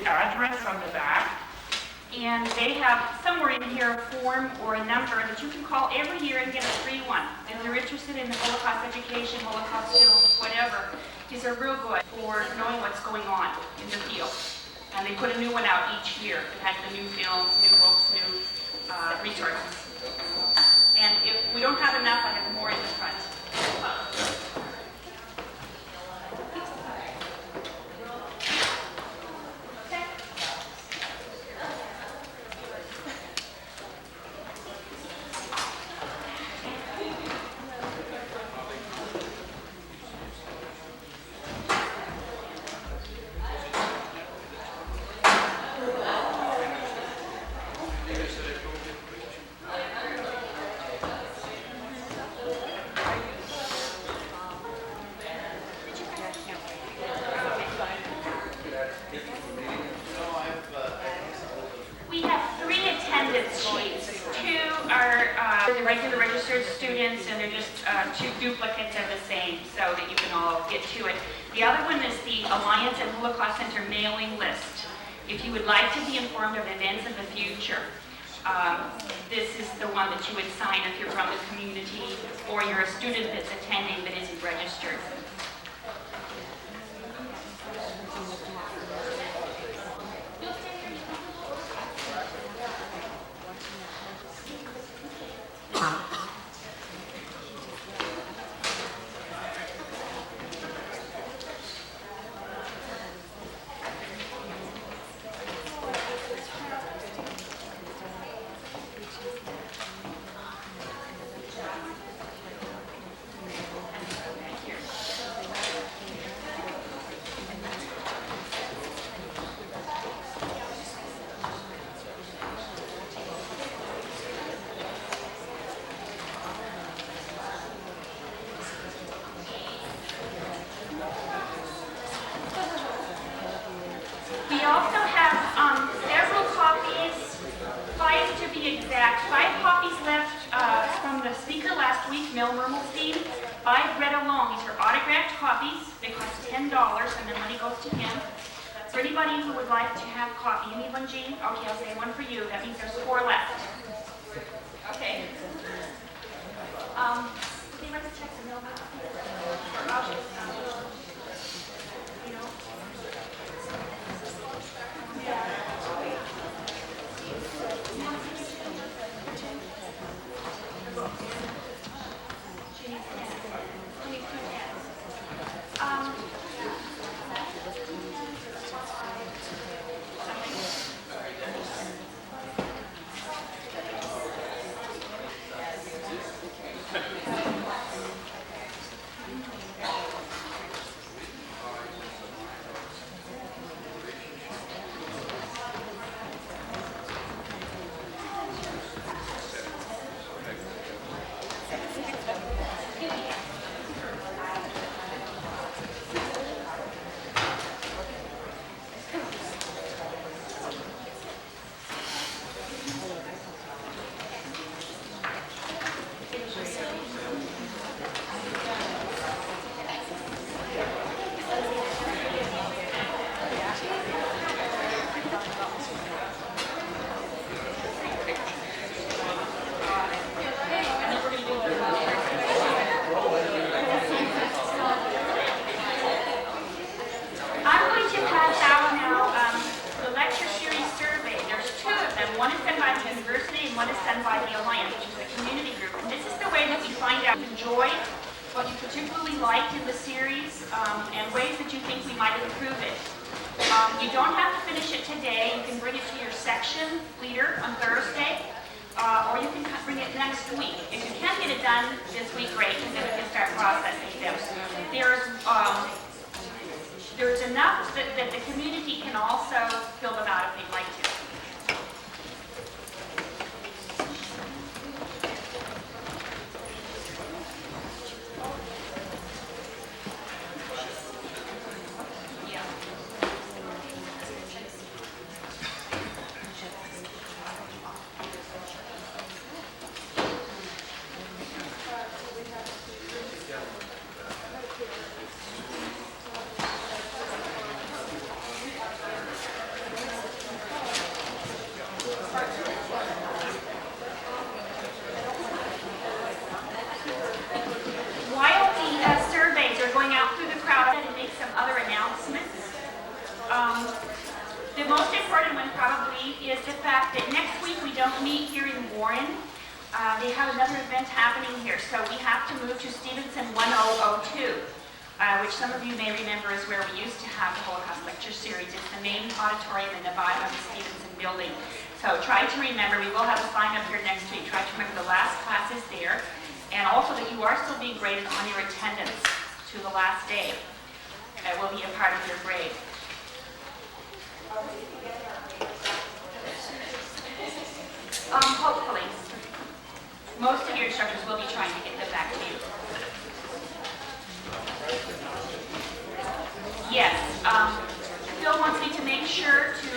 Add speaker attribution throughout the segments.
Speaker 1: address on the back. And they have somewhere in here a form or a number that you can call every year and get a free one. If you're interested in Holocaust education, Holocaust films, whatever, these are real good for knowing what's going on in the field. And they put a new one out each year. It has the new films, new books, new resources. And if we don't have enough, I have more in the front. The regular registered students, and they're just two duplicates of the same so that you can all get to it. The other one is the Alliance and Holocaust Center mailing list. If you would like to be informed of events of the future, this is the one that you would sign if you're from the community or you're a student that's attending that isn't registered. We also have several copies, 5 to be exact, 5 copies left from the speaker last week, Mel Mermelstein. By Brett alone. These are autographed copies. They cost $10 and the money goes to him. For anybody who would like to have a copy, you need one, Jean? Okay, I'll say one for you. That means there's 4 left. Okay. Would you like to check the mailbox? One is done by the Alliance, which is a community group. And this is the way that we find out enjoy what you particularly liked in the series and ways that you think we might improve it. You don't have to finish it today. You can bring it to your section leader on Thursday, or you can bring it next week. If you can't get it done this week, great, and then we can start processing them. There's enough that the community can also fill them out if they'd like to. important one probably is the fact that next week we don't meet here in Warren. They have another event happening here, so we have to move to Stevenson 1002, which some of you may remember is where we used to have the Holocaust lecture series. It's the main auditorium in the bottom of the Stevenson building. So try to remember, we will have a sign up here next week. Try to remember the last class is there, and also that you are still being graded on your attendance to the last day. That will be a part of your grade. Hopefully. Most of your instructors will be trying to get them back to you. Yes. Phil wants me to make sure to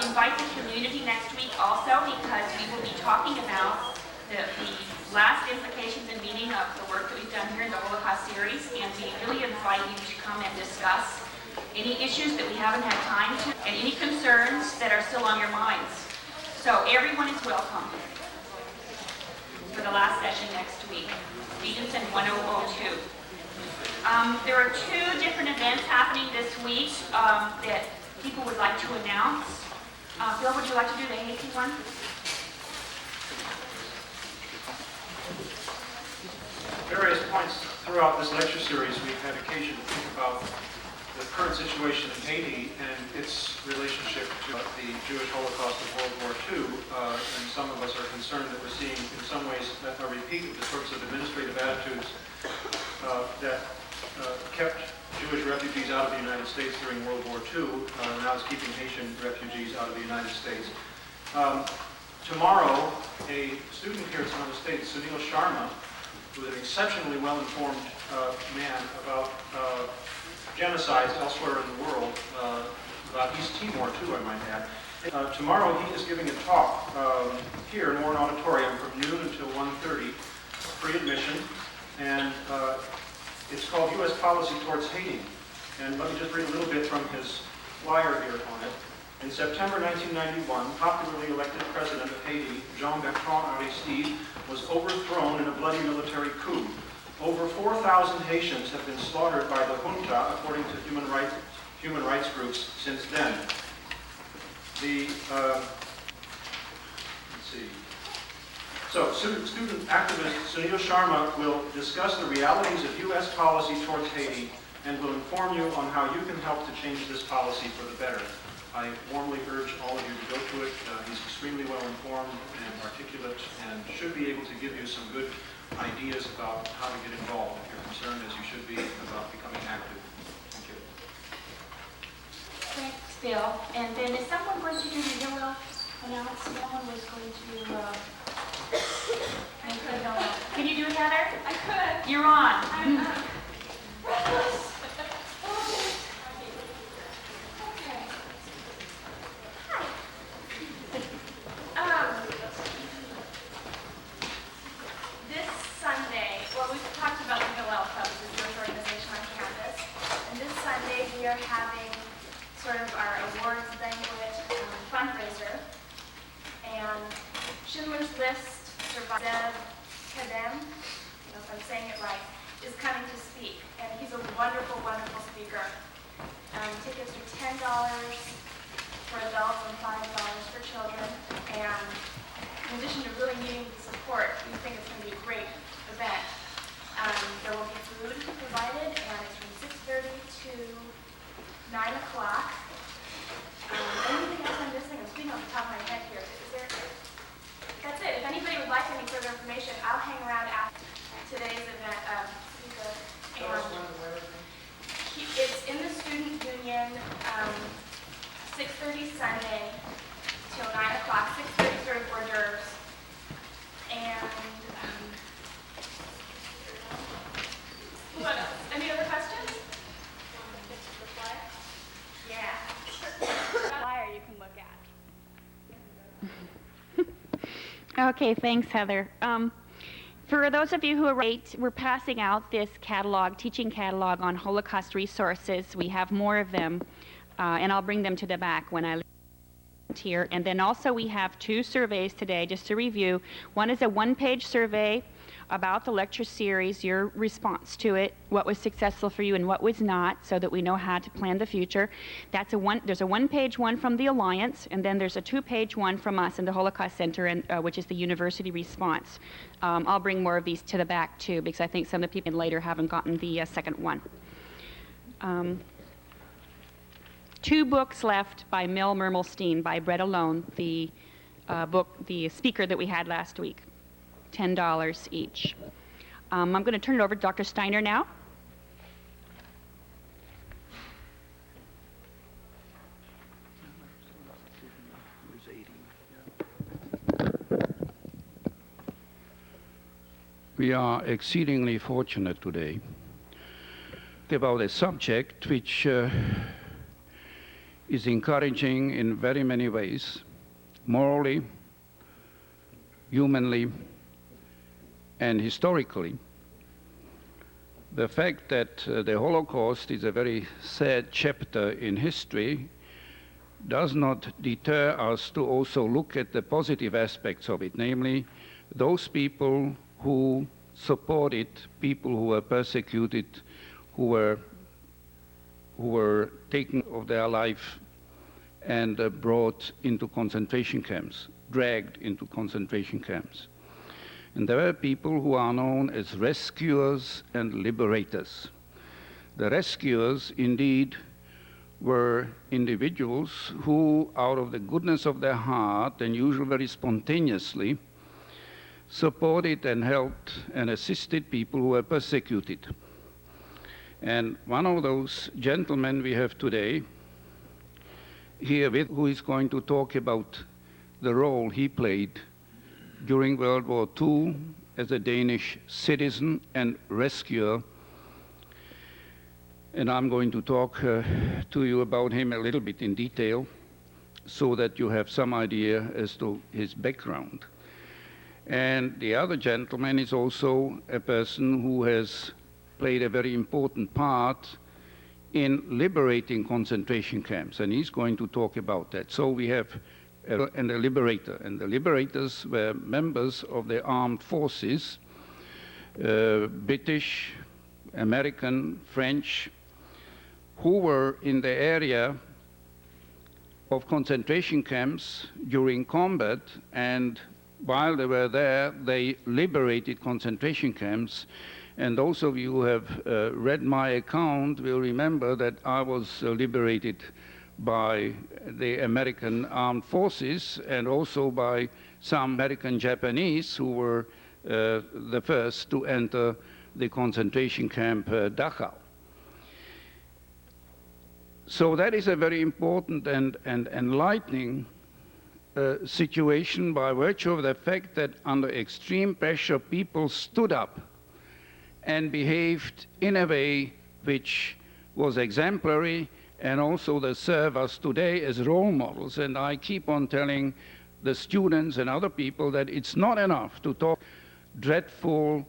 Speaker 1: invite the community next week also, because we will be talking about the last implications and meaning of the work that we've done here in the Holocaust series, and we really invite you to come and discuss any issues that we haven't had time to, and any concerns that are still on your minds. So everyone is welcome for the last session next week, Stevenson 1002. There are two different events happening this week that people would like to announce. Bill, would you like to do the Haiti one?
Speaker 2: Various points throughout this lecture series, we've had occasion to think about the current situation in Haiti and its relationship to the Jewish Holocaust of World War II. And some of us are concerned that we're seeing, in some ways, a repeat of the sorts of administrative attitudes that kept Jewish refugees out of the United States during World War II. Now it's keeping Haitian refugees out of the United States. Tomorrow, a student here at San Jose State, Sunil Sharma, who is an exceptionally well-informed man about genocides elsewhere in the world, about East Timor too, I might add. Tomorrow he is giving a talk here in Warren Auditorium from noon until 1:30, free admission, and it's called U.S. Policy Towards Haiti. And let me just read a little bit from his flyer here on it. In September 1991, popularly elected president of Haiti, Jean-Bertrand Aristide, was overthrown in a bloody military coup. Over 4,000 Haitians have been slaughtered by the junta, according to human rights groups, since then. So, student activist Sunil Sharma will discuss the realities of U.S. policy towards Haiti and will inform you on how you can help to change this policy for the better. I warmly urge all of you to go to it. He's extremely well informed and articulate and should be able to give you some good ideas about how to get involved if you're concerned, as you should be, about becoming active. Thank you.
Speaker 1: Thanks, Bill. And then is someone going to do the Hillel announcement? No one was going to... Can you do it, Heather?
Speaker 3: I could.
Speaker 1: You're on.
Speaker 3: I'm breathless. Okay. Hi. This Sunday, well, we've talked about the Hillel Club, the Jewish organization on campus, and this Sunday we are having sort of our awards banquet fundraiser, and Schindler's List survivor Kadem, if I'm saying it right, is coming to speak, and he's a wonderful, wonderful speaker. Tickets are $10 for adults and $5 for children, and in addition to really needing the support, we think it's going to be a great event. There will be food provided, and it's from 6:30 to 9 o'clock. Anything else I'm missing? I'm speaking off the top of my head here. Is there? That's it. If anybody would like any further information, I'll hang around after today's event. It's in the Student Union, 6:30 Sunday till 9 o'clock, 6:30 sort of hors d'oeuvres. And what else? Any other questions? Yeah. Flyer you can look at.
Speaker 1: Okay, thanks, Heather. For those of you who are late, we're passing out this catalog, teaching catalog on Holocaust resources. We have more of them, and I'll bring them to the back when I leave here. And then also we have two surveys today, just to review. One is a one-page survey about the lecture series, your response to it, what was successful for you and what was not, so that we know how to plan the future. There's a one-page one from the Alliance, and then there's a two-page one from us in the Holocaust Center, which is the university response. I'll bring more of these to the back too, because I think some of the people later haven't gotten the second one. 2 books left by Mel Mermelstein, by Brett Alone, the speaker that we had last week. $10 each. I'm going to turn it over to Dr. Steiner now.
Speaker 4: We are exceedingly fortunate today about a subject which is encouraging in very many ways, morally, humanly, and historically. The fact that the Holocaust is a very sad chapter in history does not deter us to also look at the positive aspects of it, namely those people who supported people who were persecuted, who were taken of their life and brought into concentration camps, dragged into concentration camps. And there were people who are known as rescuers and liberators. The rescuers, indeed, were individuals who, out of the goodness of their heart, and usually very spontaneously, supported and helped and assisted people who were persecuted. And one of those gentlemen we have today here with, who is going to talk about the role he played during World War II as a Danish citizen and rescuer. And I'm going to talk to you about him a little bit in detail so that you have some idea as to his background. And the other gentleman is also a person who has played a very important part in liberating concentration camps, and he's going to talk about that. So we have a liberator, and the liberators were members of the armed forces, British, American, French, who were in the area of concentration camps during combat, and while they were there, they liberated concentration camps. And those of you who have read my account will remember that I was liberated by the American armed forces and also by some American Japanese who were the first to enter the concentration camp Dachau. So that is a very important and enlightening situation by virtue of the fact that under extreme pressure people stood up and behaved in a way which was exemplary, and also they serve us today as role models. And I keep on telling the students and other people that it's not enough to talk dreadful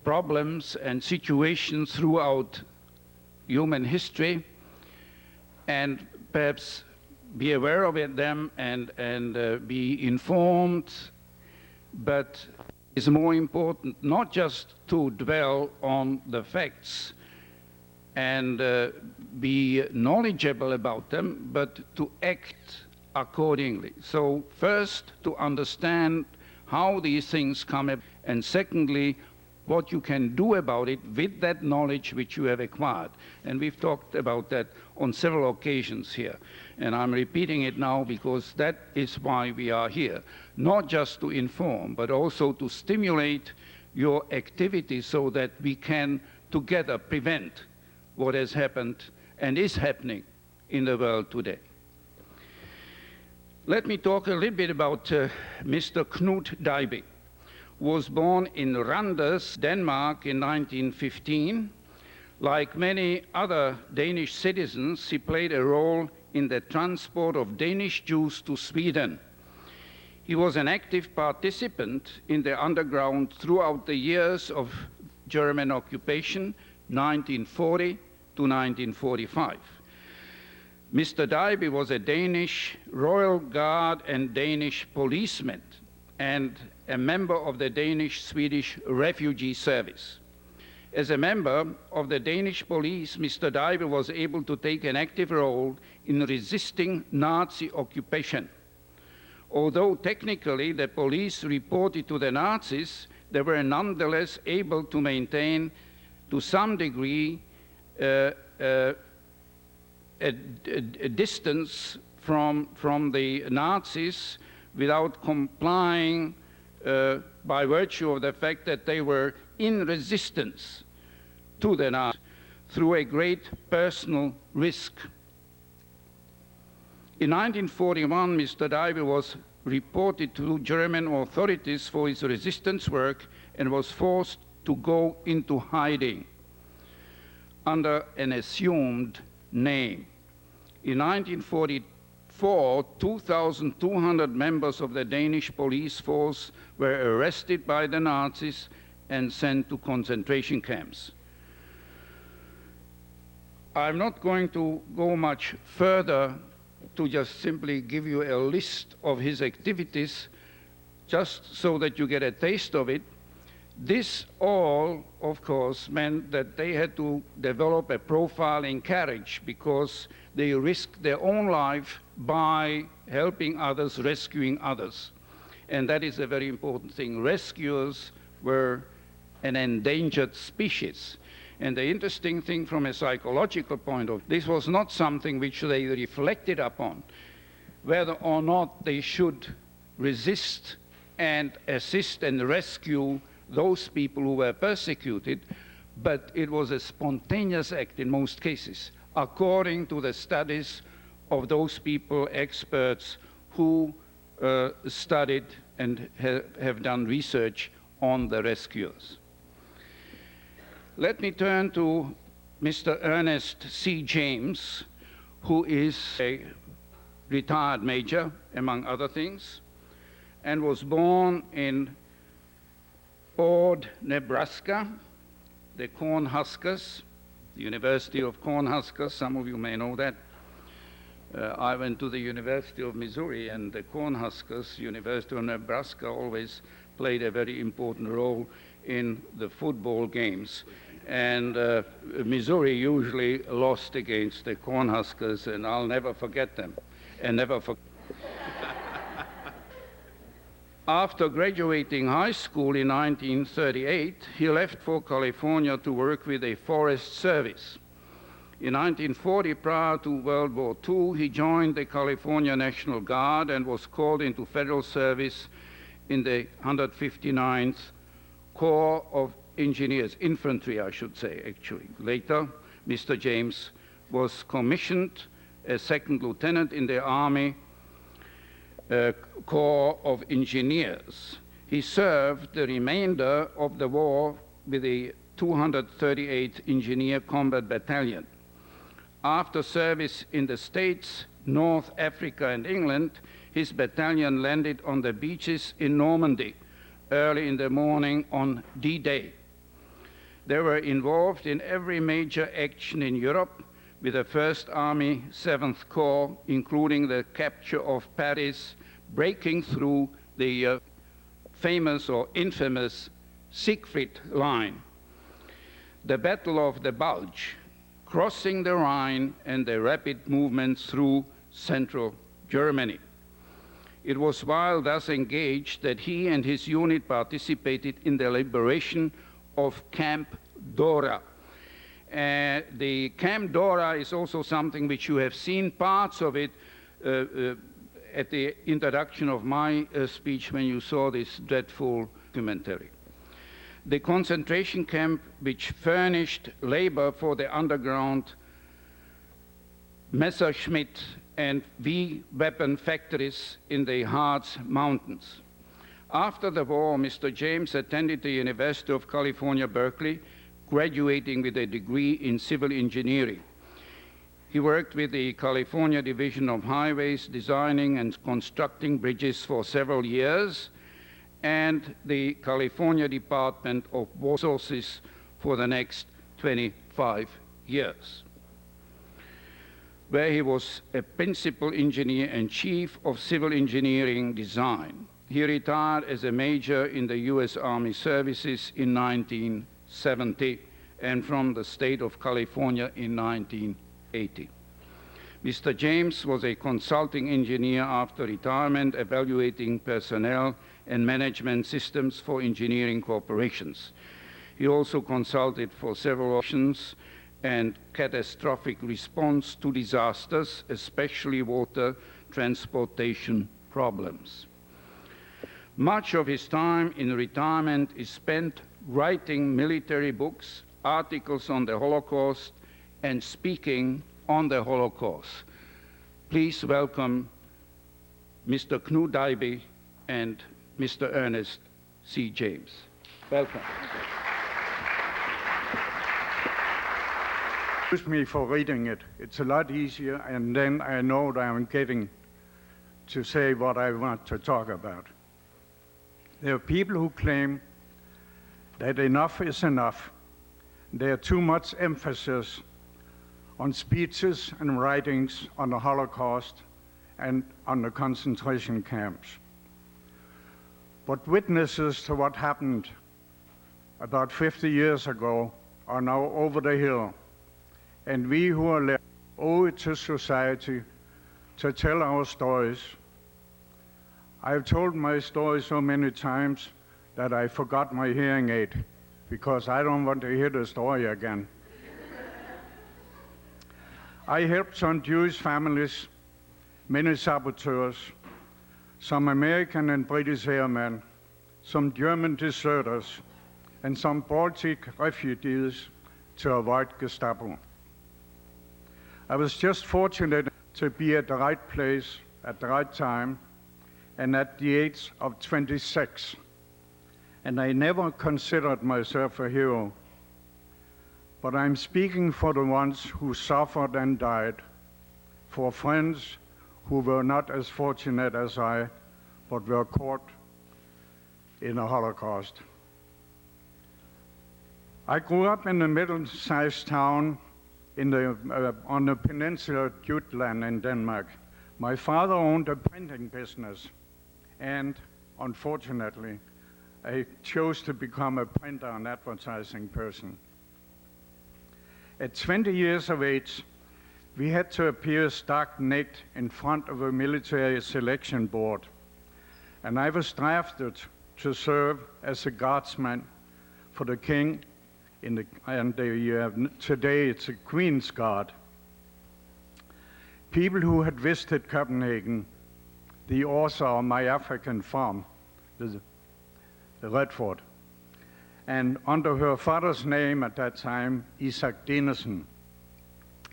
Speaker 4: problems and situations throughout human history and perhaps be aware of them and be informed, but it's more important not just to dwell on the facts and be knowledgeable about them, but to act accordingly. So first, to understand how these things come up, and secondly, what you can do about it with that knowledge which you have acquired. And we've talked about that on several occasions here. And I'm repeating it now because that is why we are here. Not just to inform, but also to stimulate your activity so that we can together prevent what has happened and is happening in the world today. Let me talk a little bit about Mr. Knut Dyby. Was born in Randers, Denmark in 1915. Like many other Danish citizens, he played a role in the transport of Danish Jews to Sweden. He was an active participant in the underground throughout the years of German occupation, 1940 to 1945. Mr. Dyby was a Danish Royal Guard and Danish policeman, and a member of the Danish-Swedish refugee service. As a member of the Danish police, Mr. Dyby was able to take an active role in resisting Nazi occupation. Although technically the police reported to the Nazis, they were nonetheless able to maintain, to some degree, a distance from the Nazis without complying by virtue of the fact that they were in resistance to the Nazis through a great personal risk. In 1941, Mr. Dyby was reported to German authorities for his resistance work and was forced to go into hiding under an assumed name. In 1944, 2,200 members of the Danish police force were arrested by the Nazis and sent to concentration camps. I'm not going to go much further to just simply give you a list of his activities, just so that you get a taste of it. This all, of course, meant that they had to develop a profile in courage, because they risked their own life by helping others, rescuing others. And that is a very important thing. Rescuers were an endangered species. And the interesting thing from a psychological point of view, this was not something which they reflected upon, whether or not they should resist and assist and rescue those people who were persecuted, but it was a spontaneous act in most cases, according to the studies of those people, experts who studied and have done research on the rescuers. Let me turn to Mr. Ernest C. James, who is a retired major, among other things, and was born in Ord, Nebraska, the Cornhuskers, the University of Cornhuskers. Some of you may know that. I went to the University of Missouri, and the Cornhuskers, University of Nebraska, always played a very important role in the football games. And Missouri usually lost against the Cornhuskers, and I'll never forget them, and never forget. After graduating high school in 1938, he left for California to work with a forest service. In 1940, prior to World War II, he joined the California National Guard and was called into federal service in the 159th Corps of Engineers, infantry, I should say, actually. Later, Mr. James was commissioned as second lieutenant in the Army Corps of Engineers. He served the remainder of the war with the 238th Engineer Combat Battalion. After service in the States, North Africa, and England, his battalion landed on the beaches in Normandy early in the morning on D-Day. They were involved in every major action in Europe, with the 1st Army 7th Corps, including the capture of Paris, breaking through the famous or infamous Siegfried Line, the Battle of the Bulge, crossing the Rhine, and the rapid movement through central Germany. It was while thus engaged that he and his unit participated in the liberation of Camp Dora. The Camp Dora is also something which you have seen parts of it at the introduction of my speech when you saw this dreadful documentary. The concentration camp which furnished labor for the underground Messerschmitt and V weapon factories in the Harz Mountains. After the war, Mr. James attended the University of California, Berkeley, graduating with a degree in civil engineering. He worked with the California Division of Highways, designing and constructing bridges for several years, and the California Department of Water Resources for the next 25 years, where he was a principal engineer and chief of civil engineering design. He retired as a major in the U.S. Army services in 1970 and from the state of California in 1980. Mr. James was a consulting engineer after retirement, evaluating personnel and management systems for engineering corporations. He also consulted for several options and catastrophic response to disasters, especially water transportation problems. Much of his time in retirement is spent writing military books, articles on the Holocaust, and speaking on the Holocaust. Please welcome Mr. Knut Dyby and Mr. Ernest C. James. Welcome.
Speaker 5: Excuse me for reading it. It's a lot easier, and then I know that I'm getting to say what I want to talk about. There are people who claim that enough is enough. There are too much emphasis on speeches and writings on the Holocaust and on the concentration camps. But witnesses to what happened about 50 years ago are now over the hill, and we who are left owe it to society to tell our stories. I've told my story so many times that I forgot my hearing aid because I don't want to hear the story again. I helped some Jewish families, many saboteurs, some American and British airmen, some German deserters, and some Baltic refugees to avoid Gestapo. I was just fortunate to be at the right place at the right time and at the age of 26. And I never considered myself a hero. But I'm speaking for the ones who suffered and died, for friends who were not as fortunate as I, but were caught in a Holocaust. I grew up in a middle-sized town on the peninsula Jutland in Denmark. My father owned a printing business, and unfortunately, I chose to become a printer and advertising person. At 20 years of age, we had to appear stark naked in front of a military selection board, and I was drafted to serve as a guardsman for the king today it's a Queen's Guard. People who had visited Copenhagen, the author of My African Farm, the Redford, and under her father's name at that time, Isaac Dinesen.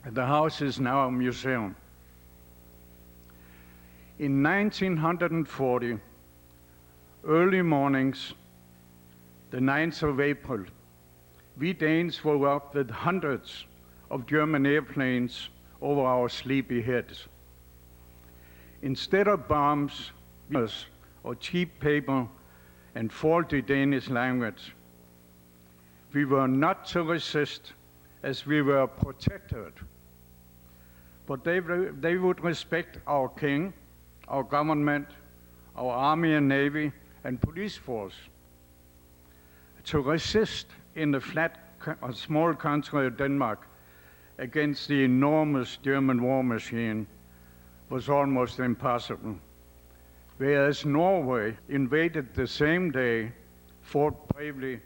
Speaker 5: The house is now a museum. In 1940, early mornings, the 9th of April, we Danes woke up with hundreds of German airplanes over our sleepy heads. Instead of bombs or cheap paper and faulty Danish language, we were not to resist as we were protected. But they would respect our king, our government, our army and navy, and police force. To resist in the small country of Denmark against the enormous German war machine was almost impossible. Whereas Norway invaded the same day, fought bravely,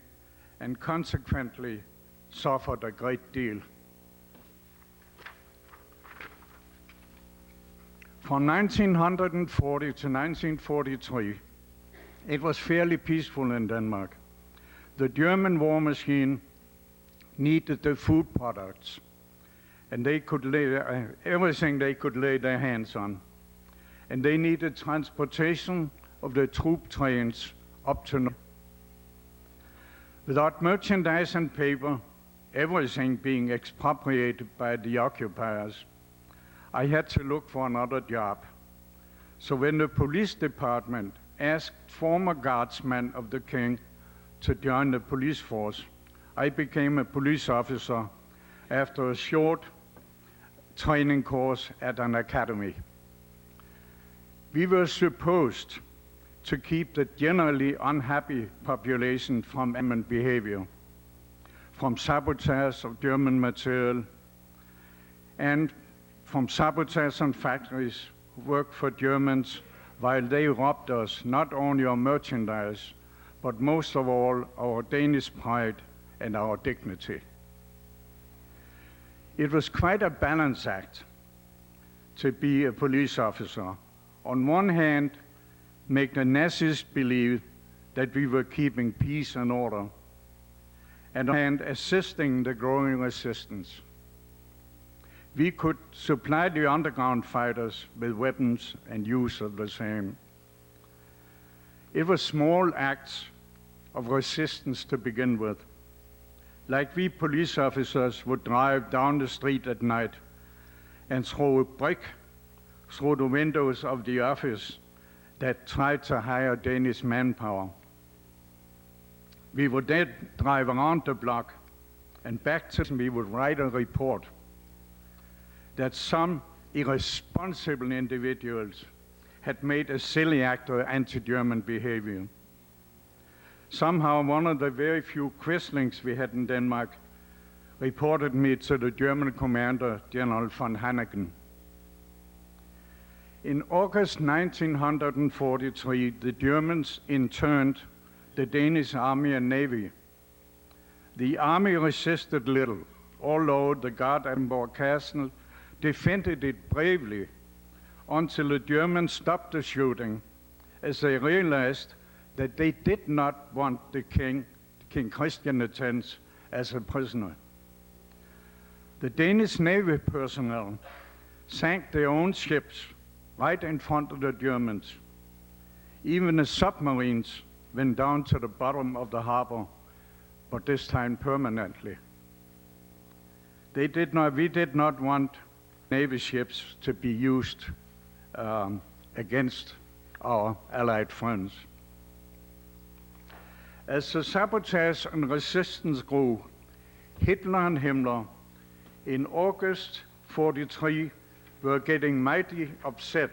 Speaker 5: and consequently suffered a great deal. From 1940 to 1943, it was fairly peaceful in Denmark. The German war machine needed the food products, and they could lay everything they could lay their hands on. And they needed transportation of the troop trains up to Norway. Without merchandise and paper, everything being expropriated by the occupiers, I had to look for another job. So when the police department asked former guardsmen of the king to join the police force, I became a police officer after a short training course at an academy. We were supposed to keep the generally unhappy population from German behavior, from sabotage of German material, and from sabotage on factories who worked for Germans while they robbed us not only of merchandise, but most of all our Danish pride and our dignity. It was quite a balance act to be a police officer. On one hand, make the Nazis believe that we were keeping peace and order, and on the other hand, assisting the growing resistance. We could supply the underground fighters with weapons and use of the same. It was small acts of resistance to begin with. Like we police officers would drive down the street at night and throw a brick through the windows of the office that tried to hire Danish manpower. We would then drive around the block and back to we would write a report that some irresponsible individuals had made a silly act of anti-German behavior. Somehow one of the very few Quislings we had in Denmark reported me to the German commander, General von Hanneken. In August 1943, the Germans interned the Danish army and navy. The army resisted little, although the guard at Edinburgh Castle defended it bravely until the Germans stopped the shooting as they realized that they did not want the King Christian X, as a prisoner. The Danish Navy personnel sank their own ships right in front of the Germans. Even the submarines went down to the bottom of the harbor, but this time permanently. We did not want Navy ships to be used against our Allied friends. As the sabotage and resistance grew, Hitler and Himmler in August 43 were getting mighty upset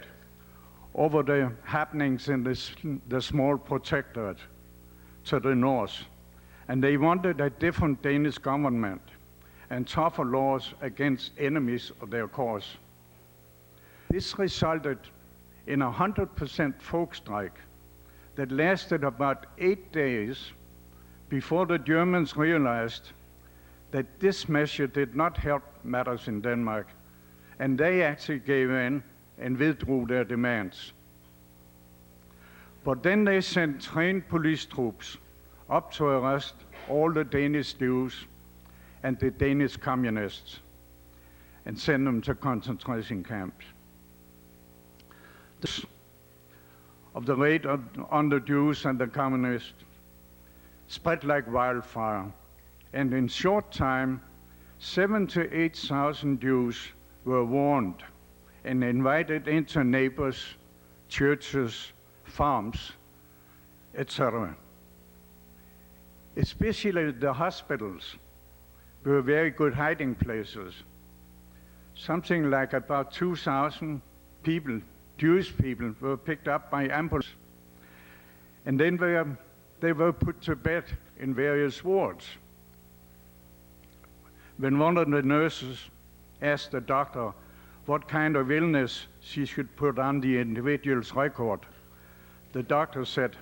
Speaker 5: over the happenings in the small protectorate to the north, and they wanted a different Danish government and tougher laws against enemies of their cause. This resulted in a 100% folk strike that lasted about 8 days before the Germans realized that this measure did not help matters in Denmark, and they actually gave in and withdrew their demands. But then they sent trained police troops up to arrest all the Danish Jews and the Danish communists and send them to concentration camps. Of the raid on the Jews and the communists spread like wildfire, and in short time, 7,000 to 8,000 Jews were warned and invited into neighbors, churches, farms, etc. Especially the hospitals were very good hiding places. Something like about 2,000 people, Jewish people, were picked up by ambulance, and then they were put to bed in various wards. When one of the nurses asked the doctor what kind of illness she should put on the individual's record, the doctor said,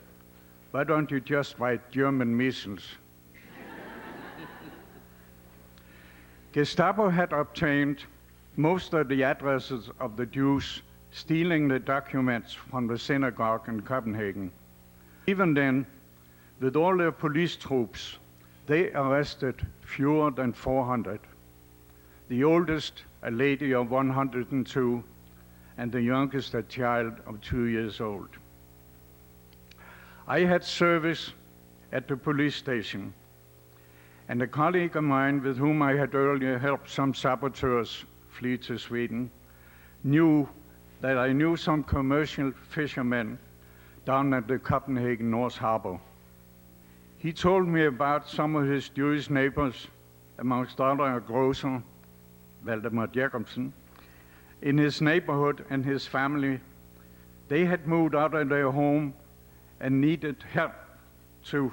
Speaker 5: "Why don't you just write German measles?" Gestapo had obtained most of the addresses of the Jews stealing the documents from the synagogue in Copenhagen. Even then, with all their police troops, they arrested fewer than 400. The oldest, a lady of 102, and the youngest, a child of 2 years old. I had service at the police station, and a colleague of mine with whom I had earlier helped some saboteurs flee to Sweden knew that I knew some commercial fishermen down at the Copenhagen North Harbor. He told me about some of his Jewish neighbors, amongst other a grocer, Valdemar Jacobsen, in his neighborhood and his family. They had moved out of their home and needed help to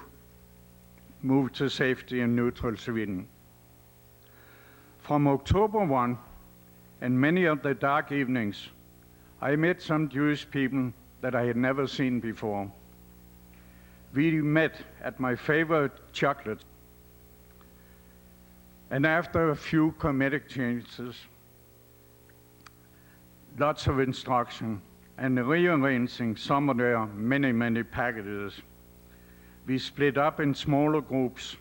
Speaker 5: move to safety in neutral Sweden. From October 1 and many of the dark evenings, I met some Jewish people that I had never seen before. We met at my favorite chocolate, and after a few cosmetic changes, lots of instruction, and rearranging some of their many packages, we split up in smaller groups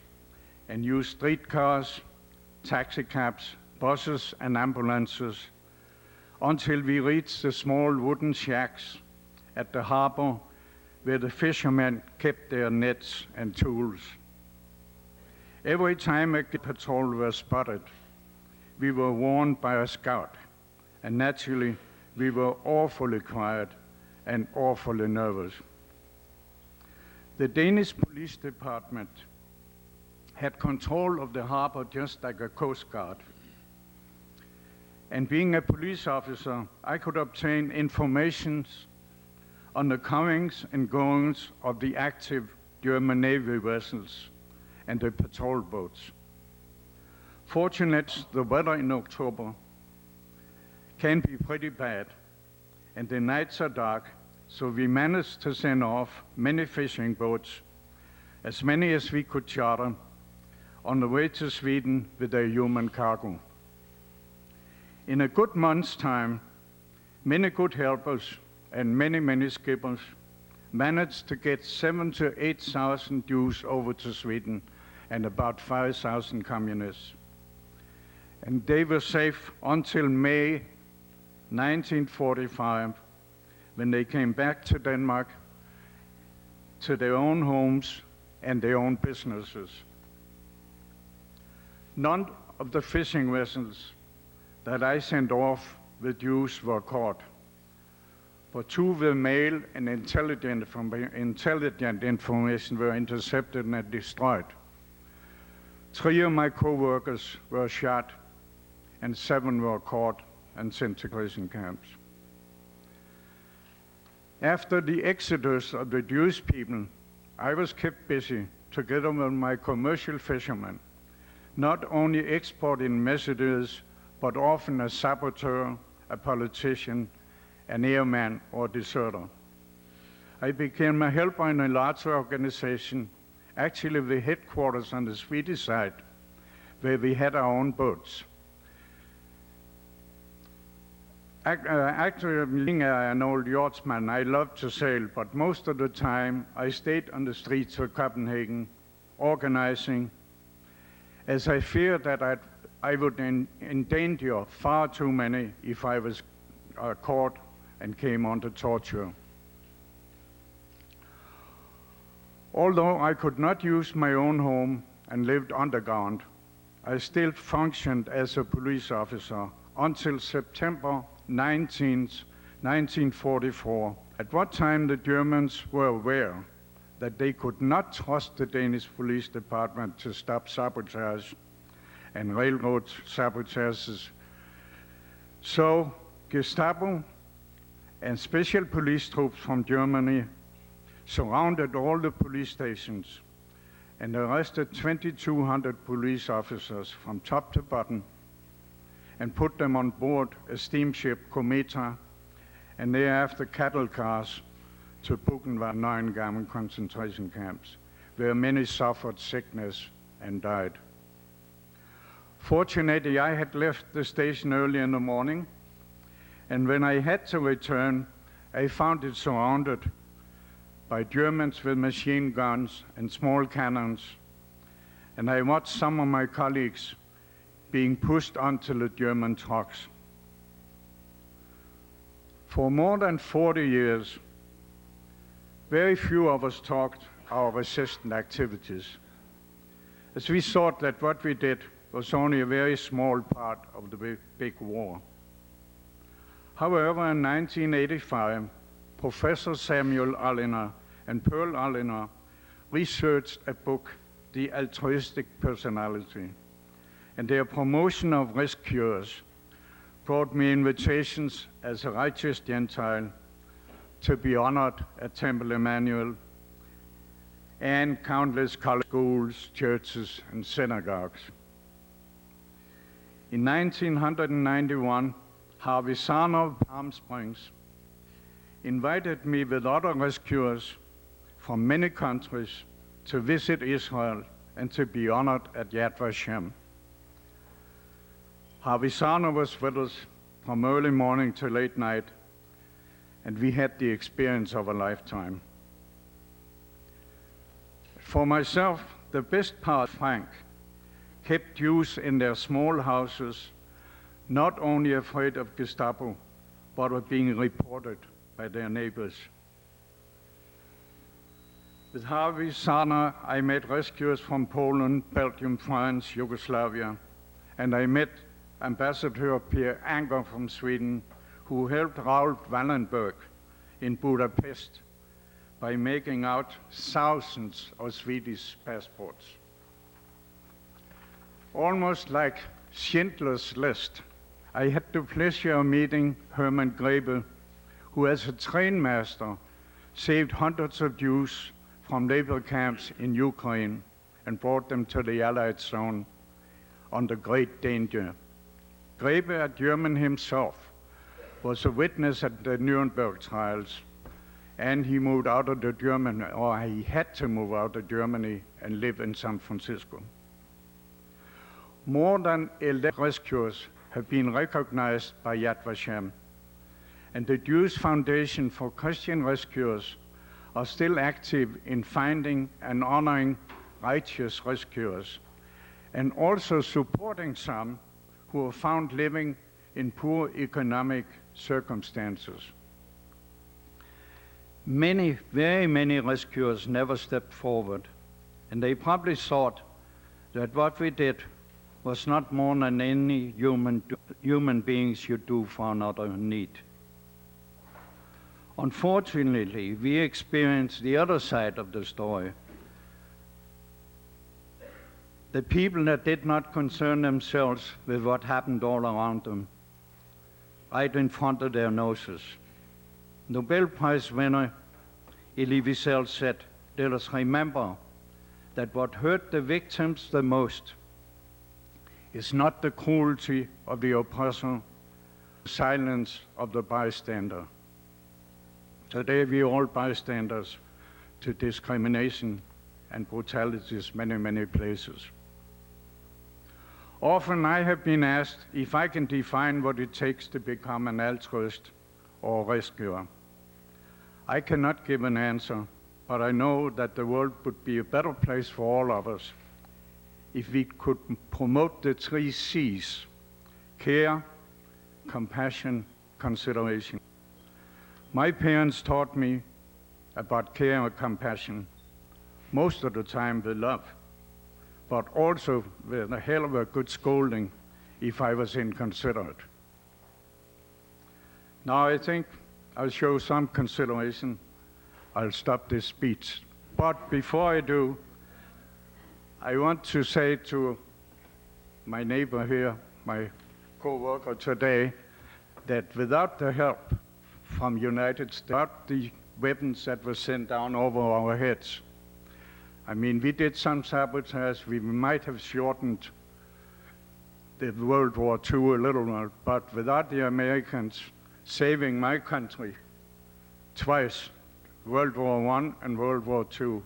Speaker 5: and used streetcars, taxicabs, buses, and ambulances until we reached the small wooden shacks at the harbor where the fishermen kept their nets and tools. Every time a patrol was spotted, we were warned by a scout, and naturally, we were awfully quiet and awfully nervous. The Danish police department had control of the harbor just like a coast guard. And being a police officer, I could obtain information on the comings and goings of the active German Navy vessels and the patrol boats. Fortunately, the weather in October can be pretty bad, and the nights are dark, so we managed to send off many fishing boats, as many as we could charter, on the way to Sweden with their human cargo. In a good month's time, many good helpers and many skippers managed to get 7,000 to 8,000 Jews over to Sweden and about 5,000 communists. And they were safe until May 1945, when they came back to Denmark, to their own homes and their own businesses. None of the fishing vessels that I sent off with Jews were caught, but two with mail and intelligent information were intercepted and destroyed. 3 of my co-workers were shot, and 7 were caught and sent to prison camps. After the exodus of the Jewish people, I was kept busy together with my commercial fishermen, not only exporting messages, but often a saboteur, a politician, an airman, or deserter. I became a helper in a larger organization, actually the headquarters on the Swedish side, where we had our own boats. Actually, being an old yachtsman, I loved to sail, but most of the time I stayed on the streets of Copenhagen, organizing, as I feared that I would endanger far too many if I was caught and came under torture. Although I could not use my own home and lived underground, I still functioned as a police officer until September 19th, 1944, at what time the Germans were aware that they could not trust the Danish police department to stop sabotage and railroad sabotages. So Gestapo and special police troops from Germany surrounded all the police stations and arrested 2,200 police officers from top to bottom and put them on board a steamship, Kometa, and thereafter cattle cars to Buchenwald, Neuengamme concentration camps, where many suffered sickness and died. Fortunately, I had left the station early in the morning, and when I had to return, I found it surrounded by Germans with machine guns and small cannons, and I watched some of my colleagues being pushed onto the German trucks. For more than 40 years, very few of us talked our resistance activities, as we thought that what we did was only a very small part of the big war. However, in 1985, Professor Samuel Alliner and Pearl Alliner researched a book, The Altruistic Personality, and their promotion of risk cures brought me invitations as a righteous Gentile to be honored at Temple Emmanuel and countless college schools, churches, and synagogues. In 1991, Harvey Sarner of Palm Springs invited me with other rescuers from many countries to visit Israel and to be honored at Yad Vashem. Harvey Sarner was with us from early morning to late night, and we had the experience of a lifetime. For myself, the best part, Frank, kept Jews in their small houses, not only afraid of Gestapo, but of being reported by their neighbors. With Harvey Sarner, I met rescuers from Poland, Belgium, France, Yugoslavia, and I met Ambassador Per Anker from Sweden, who helped Raoul Wallenberg in Budapest by making out thousands of Swedish passports. Almost like Schindler's List, I had the pleasure of meeting Hermann Grebe, who as a train master saved hundreds of Jews from labor camps in Ukraine and brought them to the Allied zone under great danger. Grebe, a German himself, was a witness at the Nuremberg trials, and he moved out of Germany, or he had to move out of Germany and live in San Francisco. More than 11 rescuers have been recognized by Yad Vashem, and the Jewish Foundation for Christian Rescuers are still active in finding and honoring righteous rescuers, and also supporting some who are found living in poor economic circumstances. Many, very many rescuers never stepped forward, and they probably thought that what we did was not more than any human beings should do for another in need. Unfortunately, we experienced the other side of the story. The people that did not concern themselves with what happened all around them, right in front of their noses. Nobel Prize winner Elie Wiesel said, "Let us remember that what hurt the victims the most is not the cruelty of the oppressor, the silence of the bystander." Today we are all bystanders to discrimination and brutalities many, many places. Often I have been asked if I can define what it takes to become an altruist or rescuer. I cannot give an answer, but I know that the world would be a better place for all of us if we could promote the 3 C's: care, compassion, consideration. My parents taught me about care and compassion, most of the time with love, but also with a hell of a good scolding if I was inconsiderate. Now I think I'll show some consideration. I'll stop this speech. But before I do, I want to say to my neighbor here, my co-worker today, that without the help from United States, without the weapons that were sent down over our heads, I mean, we did some sabotage, we might have shortened the World War II a little, but without the Americans saving my country twice, World War I and World War II,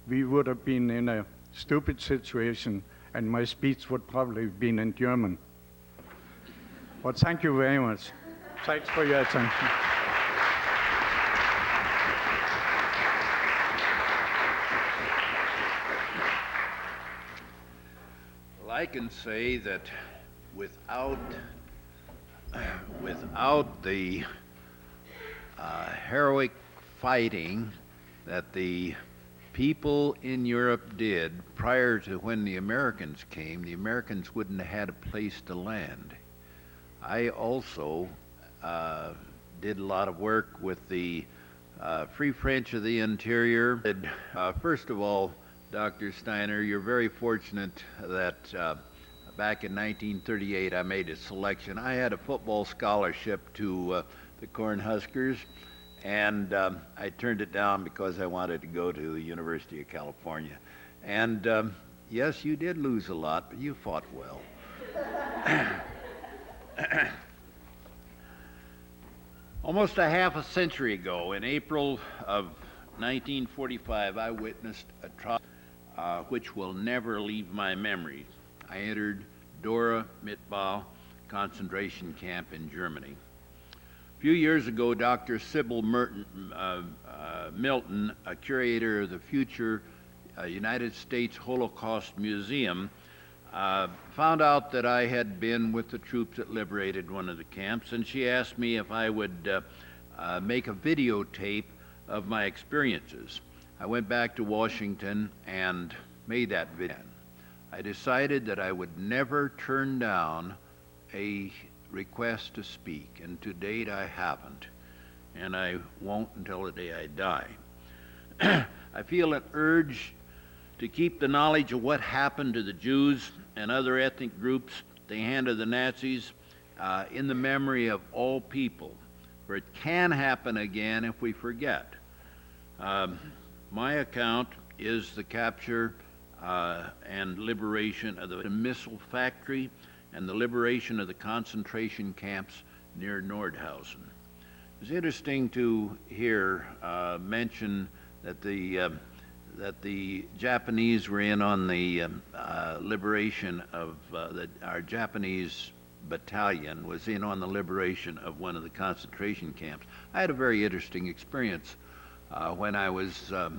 Speaker 5: we would have been in a stupid situation, and my speech would probably have been in German. But thank you very much. Thanks for your attention.
Speaker 6: Well, I can say that without the heroic fighting that the people in Europe did prior to when the Americans came, the Americans wouldn't have had a place to land. I also did a lot of work with the Free French of the Interior. First of all, Dr. Steiner, you're very fortunate that back in 1938 I made a selection. I had a football scholarship to the Cornhuskers, and I turned it down because I wanted to go to the University of California. And yes, you did lose a lot, but you fought well. Almost a half a century ago, in April of 1945, I witnessed a trial which will never leave my memory. I entered Dora Mitbau concentration camp in Germany. A few years ago, Dr. Sybil Milton, a curator of the future United States Holocaust Museum, found out that I had been with the troops that liberated one of the camps, and she asked me if I would make a videotape of my experiences. I went back to Washington and made that video. I decided that I would never turn down a request to speak, and to date I haven't, and I won't until the day I die. I feel an urge to keep the knowledge of what happened to the Jews and other ethnic groups at the hand of the Nazis in the memory of all people, for it can happen again if we forget. My account is the capture and liberation of the missile factory and the liberation of the concentration camps near Nordhausen. It's interesting to hear mention that the Japanese were in on the liberation of our Japanese battalion was in on the liberation of one of the concentration camps. I had a very interesting experience when I was, I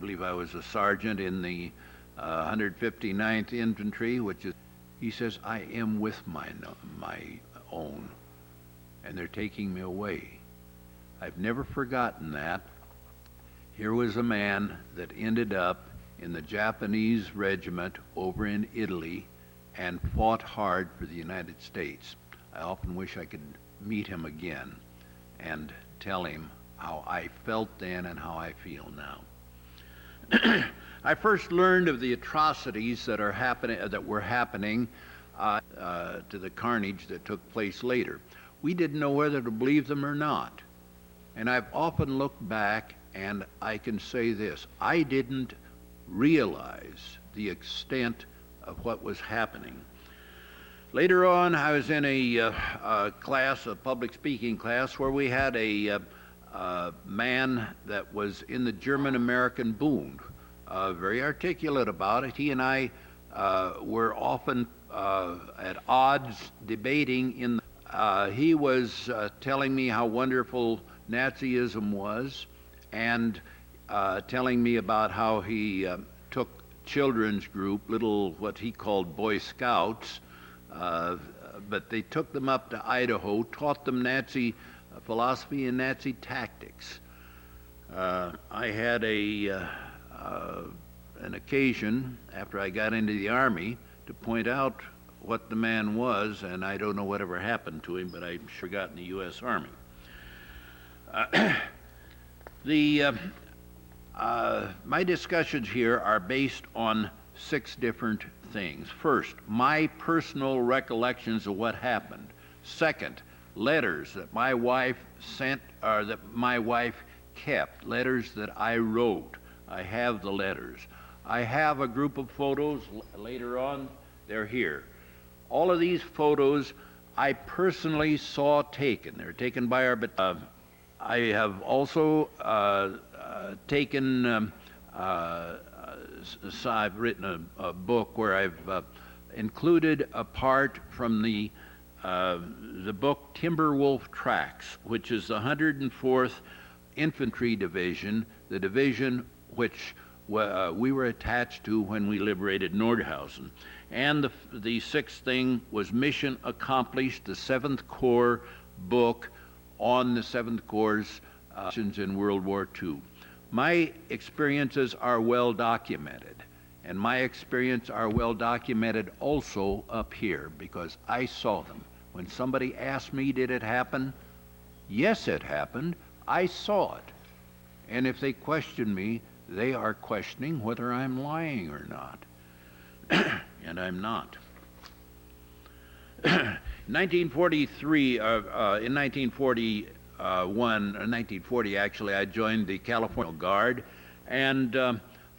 Speaker 6: believe I was a sergeant in the 159th Infantry, which is, he says, I am with my own, and they're taking me away. I've never forgotten that. Here was a man that ended up in the Japanese regiment over in Italy and fought hard for the United States. I often wish I could meet him again and tell him how I felt then and how I feel now. I first learned of the atrocities that were happening to the carnage that took place later. We didn't know whether to believe them or not. And I've often looked back and I can say this, I didn't realize the extent of what was happening. Later on, I was in a class, a public speaking class, where we had a man that was in the German-American Bund, very articulate about it. He and I were often at odds debating. He was telling me how wonderful Nazism was, and telling me about how he took children's group, little what he called Boy Scouts, but they took them up to Idaho, taught them Nazi philosophy and Nazi tactics. I had an occasion after I got into the Army to point out what the man was, and I don't know whatever happened to him, but I'm sure got in the U.S. Army. My discussions here are based on 6 different things. First, my personal recollections of what happened. Second, letters that my wife sent, or that my wife kept, letters that I wrote. I have the letters. I have a group of photos later on, they're here. All of these photos I personally saw taken. They're taken by our I have also I've written a book where I've included a part from the book Timberwolf Tracks, which is the 104th Infantry Division, the division which we were attached to when we liberated Nordhausen. And the 6th thing was Mission Accomplished, the 7th Corps book on the 7th Corps' actions in World War II. My experiences are well documented, and my experience are well documented also up here because I saw them. When somebody asked me, did it happen? Yes, it happened. I saw it. And if they question me, they are questioning whether I'm lying or not. And I'm not. In 1943, 1940 actually, I joined the California Guard, and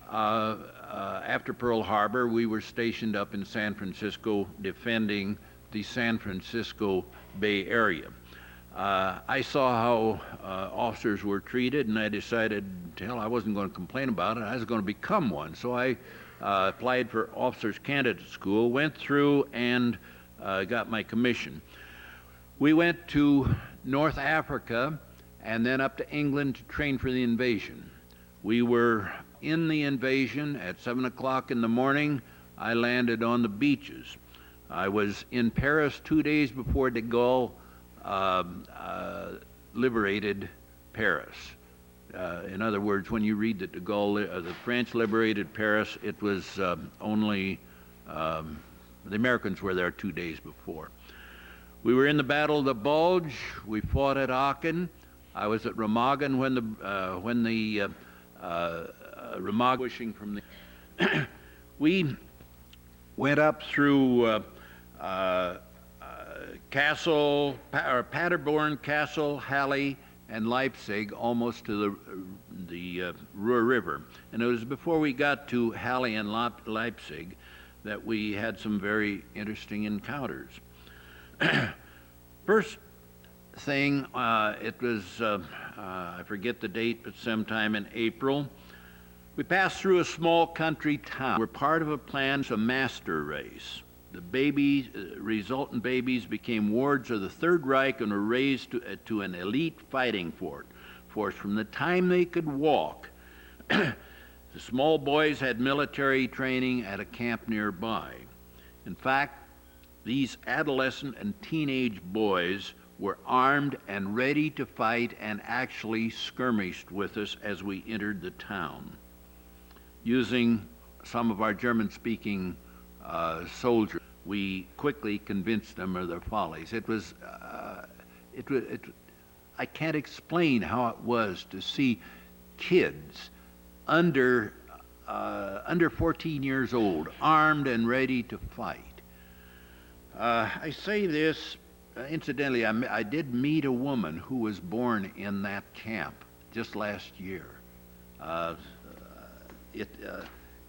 Speaker 6: after Pearl Harbor, we were stationed up in San Francisco defending the San Francisco Bay Area. I saw how officers were treated, and I decided, hell, I wasn't going to complain about it. I was going to become one. So I applied for Officers Candidate School, went through, and got my commission. We went to North Africa and then up to England to train for the invasion. We were in the invasion at 7 o'clock in the morning. I landed on the beaches. I was in Paris 2 days before de Gaulle liberated Paris. In other words, when you read that de Gaulle, the French liberated Paris, it was only, the Americans were there 2 days before. We were in the Battle of the Bulge. We fought at Aachen. I was at Remagen when the Remagen pushing from the. We went up through Paderborn, Kassel, Halle, and Leipzig, almost to the Ruhr River. And it was before we got to Halle and Leipzig that we had some very interesting encounters. First thing, it was, I forget the date, but sometime in April, we passed through a small country town. We're part of a plan, a master race. The babies, resultant babies became wards of the Third Reich and were raised to an elite fighting force. From the time they could walk, the small boys had military training at a camp nearby. In fact, these adolescent and teenage boys were armed and ready to fight and actually skirmished with us as we entered the town, using some of our German-speaking soldiers. We quickly convinced them of their follies. I can't explain how it was to see kids under 14 years old, armed and ready to fight. I say this, incidentally, I did meet a woman who was born in that camp just last year.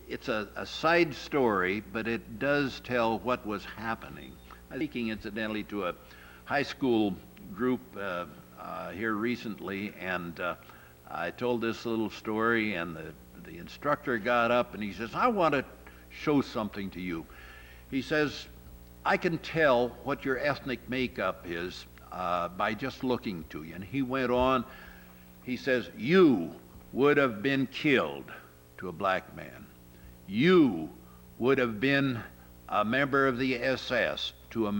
Speaker 6: It's a side story, but it does tell what was happening. I'm speaking, incidentally, to a high school group here recently, and I told this little story, and the instructor got up and he says, I want to show something to you. He says, I can tell what your ethnic makeup is by just looking to you. And he went on, he says, you would have been killed, to a black man. You would have been a member of the SS, to a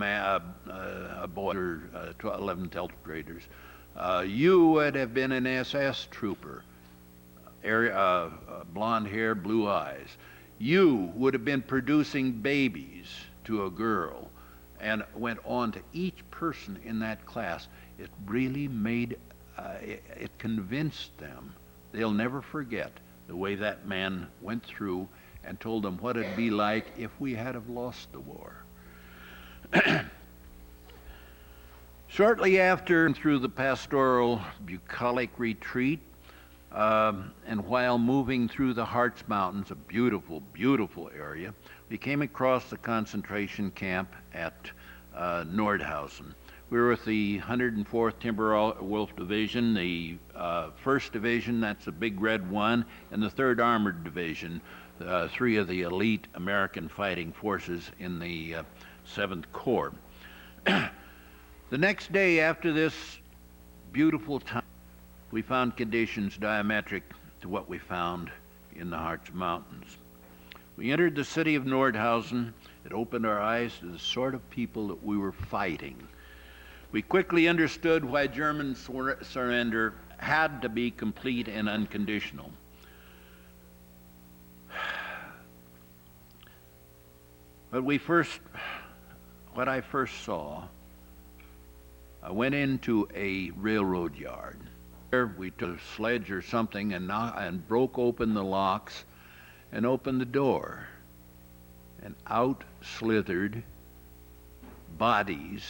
Speaker 6: boy, or 11 12th graders. You would have been an SS trooper, blonde hair, blue eyes. You would have been producing babies, to a girl, and went on to each person in that class. It really made, it convinced them. They'll never forget the way that man went through and told them what it'd be like if we had have lost the war. Shortly after, through the pastoral bucolic retreat, and while moving through the Harz Mountains, a beautiful, beautiful area, we came across the concentration camp at Nordhausen. We were with the 104th Timberwolf Division, the 1st Division, that's the Big Red One, and the 3rd Armored Division, 3 of the elite American fighting forces in the 7th Corps. The next day after this beautiful time, we found conditions diametric to what we found in the Harz Mountains. We entered the city of Nordhausen. It opened our eyes to the sort of people that we were fighting. We quickly understood why German surrender had to be complete and unconditional. But what I first saw, I went into a railroad yard. There we took a sledge or something and broke open the locks and opened the door. And out slithered bodies,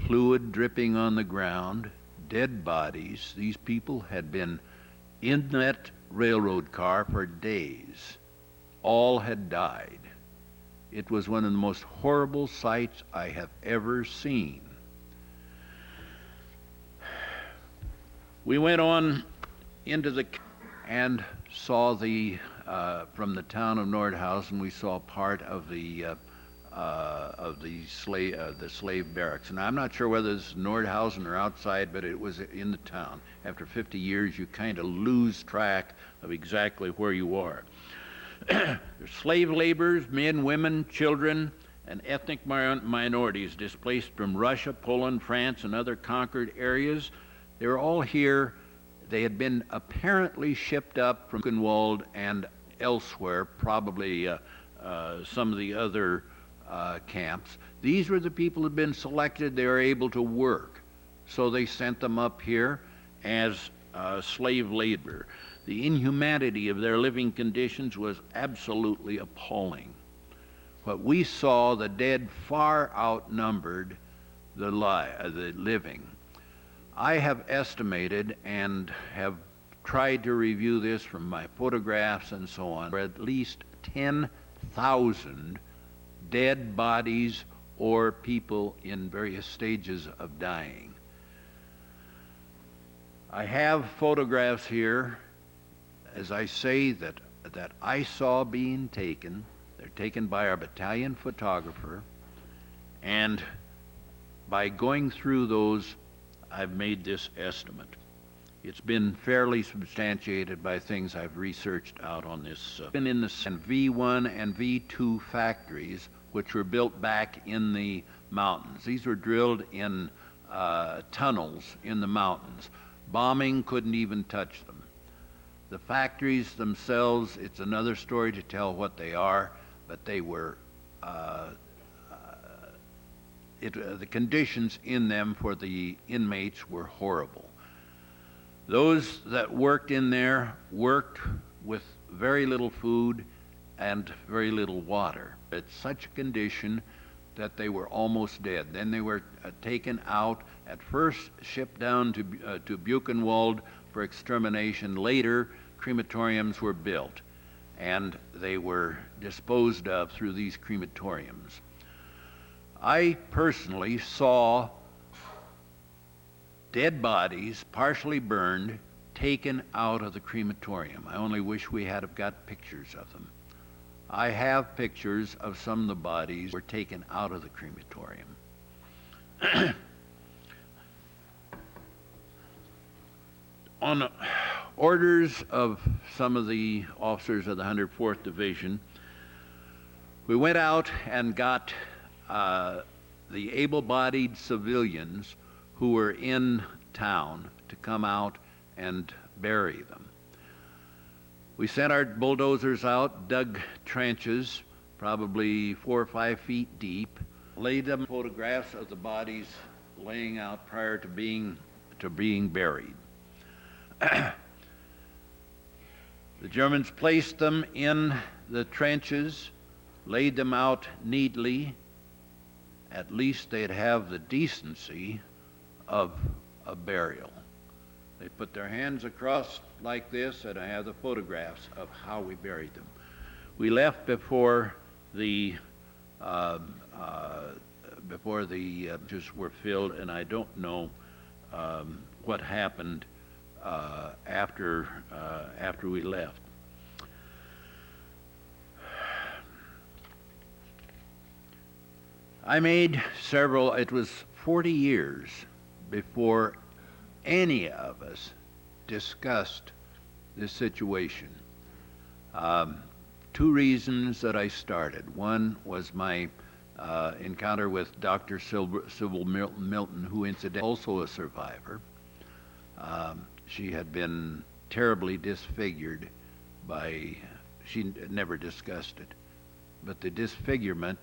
Speaker 6: fluid dripping on the ground, dead bodies. These people had been in that railroad car for days. All had died. It was one of the most horrible sights I have ever seen. We went on into the and saw the from the town of Nordhausen. We saw part of the slave barracks, and I'm not sure whether it's Nordhausen or outside, but it was in the town. After 50 years, you kind of lose track of exactly where you are. There's slave laborers, men, women, children, and ethnic minorities displaced from Russia, Poland, France, and other conquered areas. They were all here. They had been apparently shipped up from Buchenwald and elsewhere, probably some of the other camps. These were the people who had been selected. They were able to work, so they sent them up here as slave labor. The inhumanity of their living conditions was absolutely appalling. What we saw, the dead far outnumbered the living. I have estimated and have tried to review this from my photographs and so on, for at least 10,000 dead bodies or people in various stages of dying. I have photographs here, as I say, that I saw being taken. They're taken by our battalion photographer, and by going through those, I've made this estimate. It's been fairly substantiated by things I've researched out on this. Been in the V1 and V2 factories, which were built back in the mountains. These were drilled in tunnels in the mountains. Bombing couldn't even touch them. The factories themselves, it's another story to tell what they are, but they were, the conditions in them for the inmates were horrible. Those that worked in there worked with very little food and very little water. It's such a condition that they were almost dead. Then they were taken out, at first shipped down to Buchenwald for extermination. Later, crematoriums were built, and they were disposed of through these crematoriums. I personally saw dead bodies, partially burned, taken out of the crematorium. I only wish we had got pictures of them. I have pictures of some of the bodies were taken out of the crematorium. On orders of some of the officers of the 104th Division, we went out and got the able-bodied civilians who were in town to come out and bury them. We sent our bulldozers out, dug trenches, probably 4 or 5 feet deep, laid them photographs of the bodies laying out prior to being buried. The Germans placed them in the trenches, laid them out neatly. At least they'd have the decency of a burial. They put their hands across like this, and I have the photographs of how we buried them. We left before the trenches were filled, and I don't know what happened after we left. I made several. It was 40 years before any of us discussed this situation. 2 reasons that I started. One was my encounter with Dr. Sybil Milton, who incidentally also a survivor. She had been terribly disfigured by, she never discussed it, but the disfigurement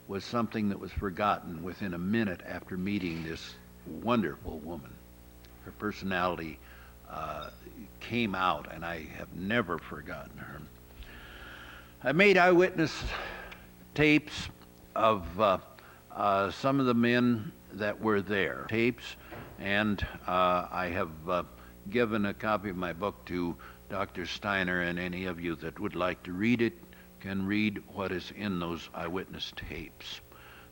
Speaker 6: was something that was forgotten within a minute after meeting this wonderful woman. Her personality came out, and I have never forgotten her. I made eyewitness tapes of some of the men that were there. Tapes, and I have given a copy of my book to Dr. Steiner, and any of you that would like to read it can read what is in those eyewitness tapes.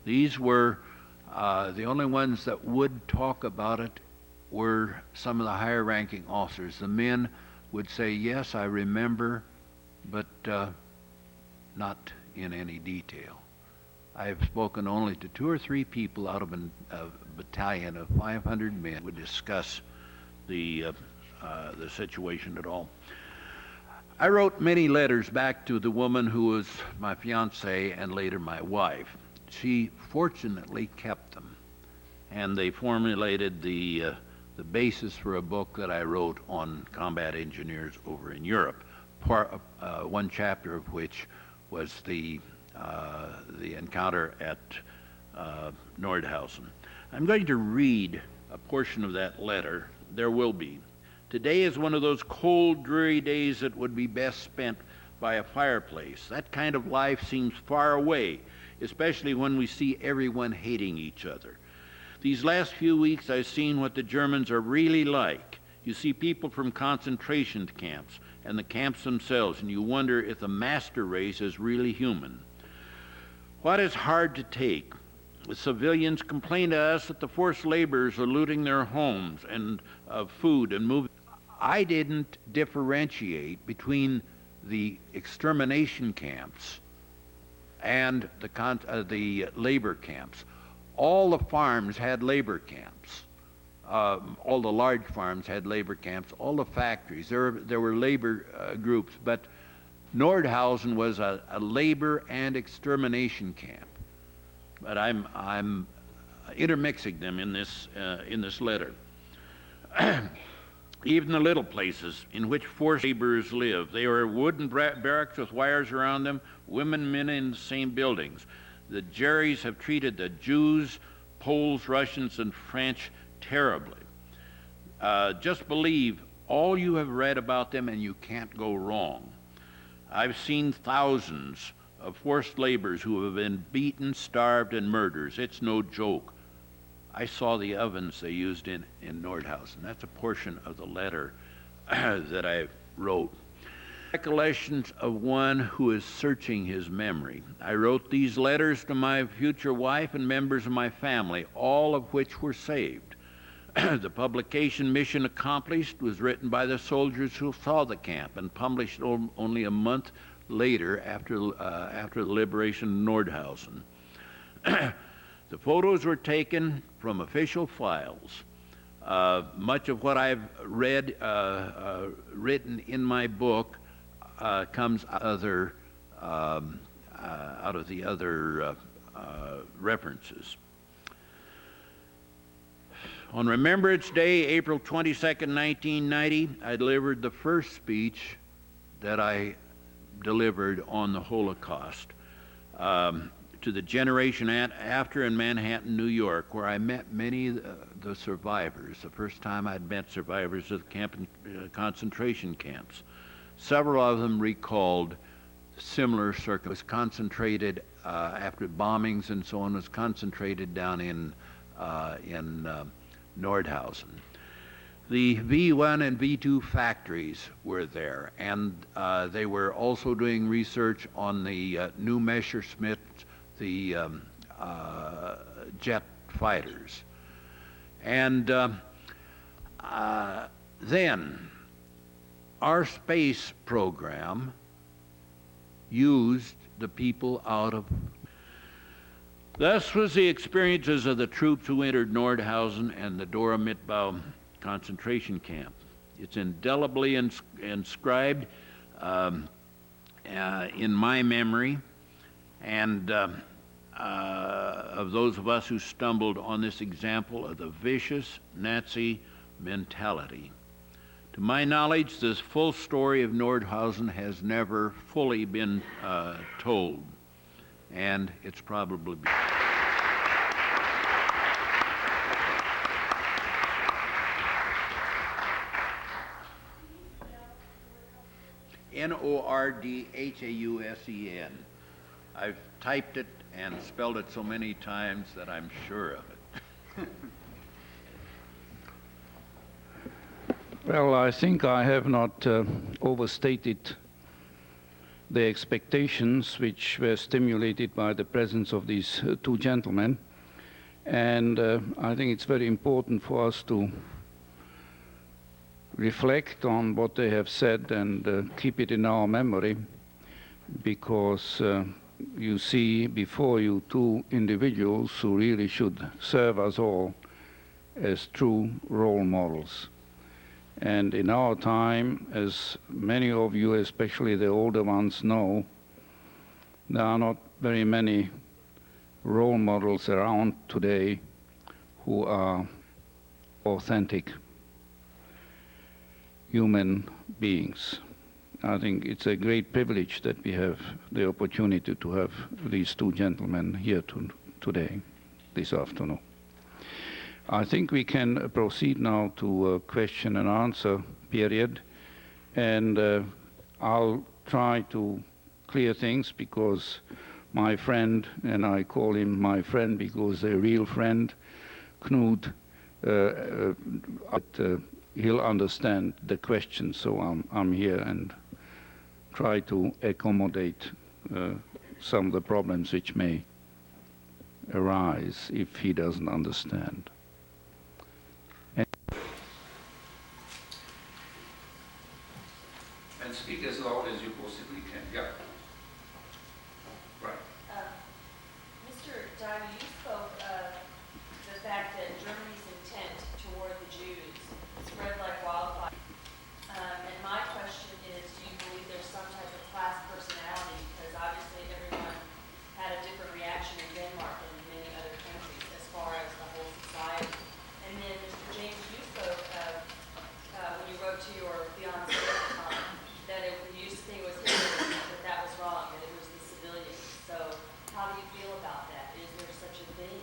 Speaker 6: These were the only ones that would talk about it were some of the higher ranking officers. The men would say, yes, I remember, but not in any detail. I have spoken only to 2 or 3 people out of a battalion of 500 men who would discuss the situation at all. I wrote many letters back to the woman who was my fiancée and later my wife. She fortunately kept them, and they formulated the basis for a book that I wrote on combat engineers over in Europe. One chapter of which was the encounter at Nordhausen. I'm going to read a portion of that letter. There will be. Today is one of those cold, dreary days that would be best spent by a fireplace. That kind of life seems far away, especially when we see everyone hating each other. These last few weeks I've seen what the Germans are really like. You see people from concentration camps and the camps themselves, and you wonder if the master race is really human. What is hard to take? The civilians complain to us that the forced laborers are looting their homes and food and moving. I didn't differentiate between the extermination camps and the labor camps. All the farms had labor camps. All the large farms had labor camps. All the factories, there were labor groups, but Nordhausen was a labor and extermination camp. But I'm intermixing them in this letter. Even the little places in which forced laborers live, they are wooden barracks with wires around them, women and men in the same buildings. The Jerrys have treated the Jews, Poles, Russians, and French terribly. Just believe all you have read about them and you can't go wrong. I've seen thousands of forced laborers who have been beaten, starved, and murdered. It's no joke. I saw the ovens they used in Nordhausen. That's a portion of the letter that I wrote. Recollections of one who is searching his memory. I wrote these letters to my future wife and members of my family, all of which were saved. The publication Mission Accomplished was written by the soldiers who saw the camp and published only a month later after the liberation of Nordhausen. The photos were taken from official files. Much of what I've read, written in my book, comes out of the other references. On Remembrance Day, April 22nd, 1990, I delivered the first speech that I delivered on the Holocaust to the generation after in Manhattan, New York, where I met many of the survivors. The first time I'd met survivors of concentration camps. Several of them recalled similar circumstances. Concentrated after bombings and so on, was concentrated down in Nordhausen. The V1 and V2 factories were there, and they were also doing research on the new Messerschmitt, the jet fighters. And then our space program used the people out of. Thus was the experiences of the troops who entered Nordhausen and the Dora Mitbau concentration camp. It's indelibly inscribed in my memory, and of those of us who stumbled on this example of the vicious Nazi mentality. To my knowledge, this full story of Nordhausen has never fully been told, and it's probably Nordhausen. I've typed it and spelled it so many times that I'm sure of it.
Speaker 4: Well, I think I have not overstated the expectations which were stimulated by the presence of these two gentlemen. And I think it's very important for us to reflect on what they have said and keep it in our memory, because you see before you two individuals who really should serve us all as true role models. And in our time, as many of you, especially the older ones, know, there are not very many role models around today who are authentic human beings. I think it's a great privilege that we have the opportunity to have these two gentlemen here today, this afternoon. I think we can proceed now to a question and answer period, and I'll try to clear things because my friend, and I call him my friend because a real friend, Knut, he'll understand the question, so I'm here and try to accommodate some of the problems which may arise if he doesn't understand. And speak as loud as you possibly can. Yeah. Right.
Speaker 7: Mr. Dyby, you spoke of the fact that Germany's intent toward the Jews spread like wildfire. And my question is, do you believe there's some type of class personality? Because obviously everyone had a different reaction in Denmark and in many other countries as far as the whole society. And then, Mr. James, you spoke of, when you wrote to your fiancé, that the use thing was Hitler, that was wrong, that it was the civilians. So how do you feel about that? Is there such a thing?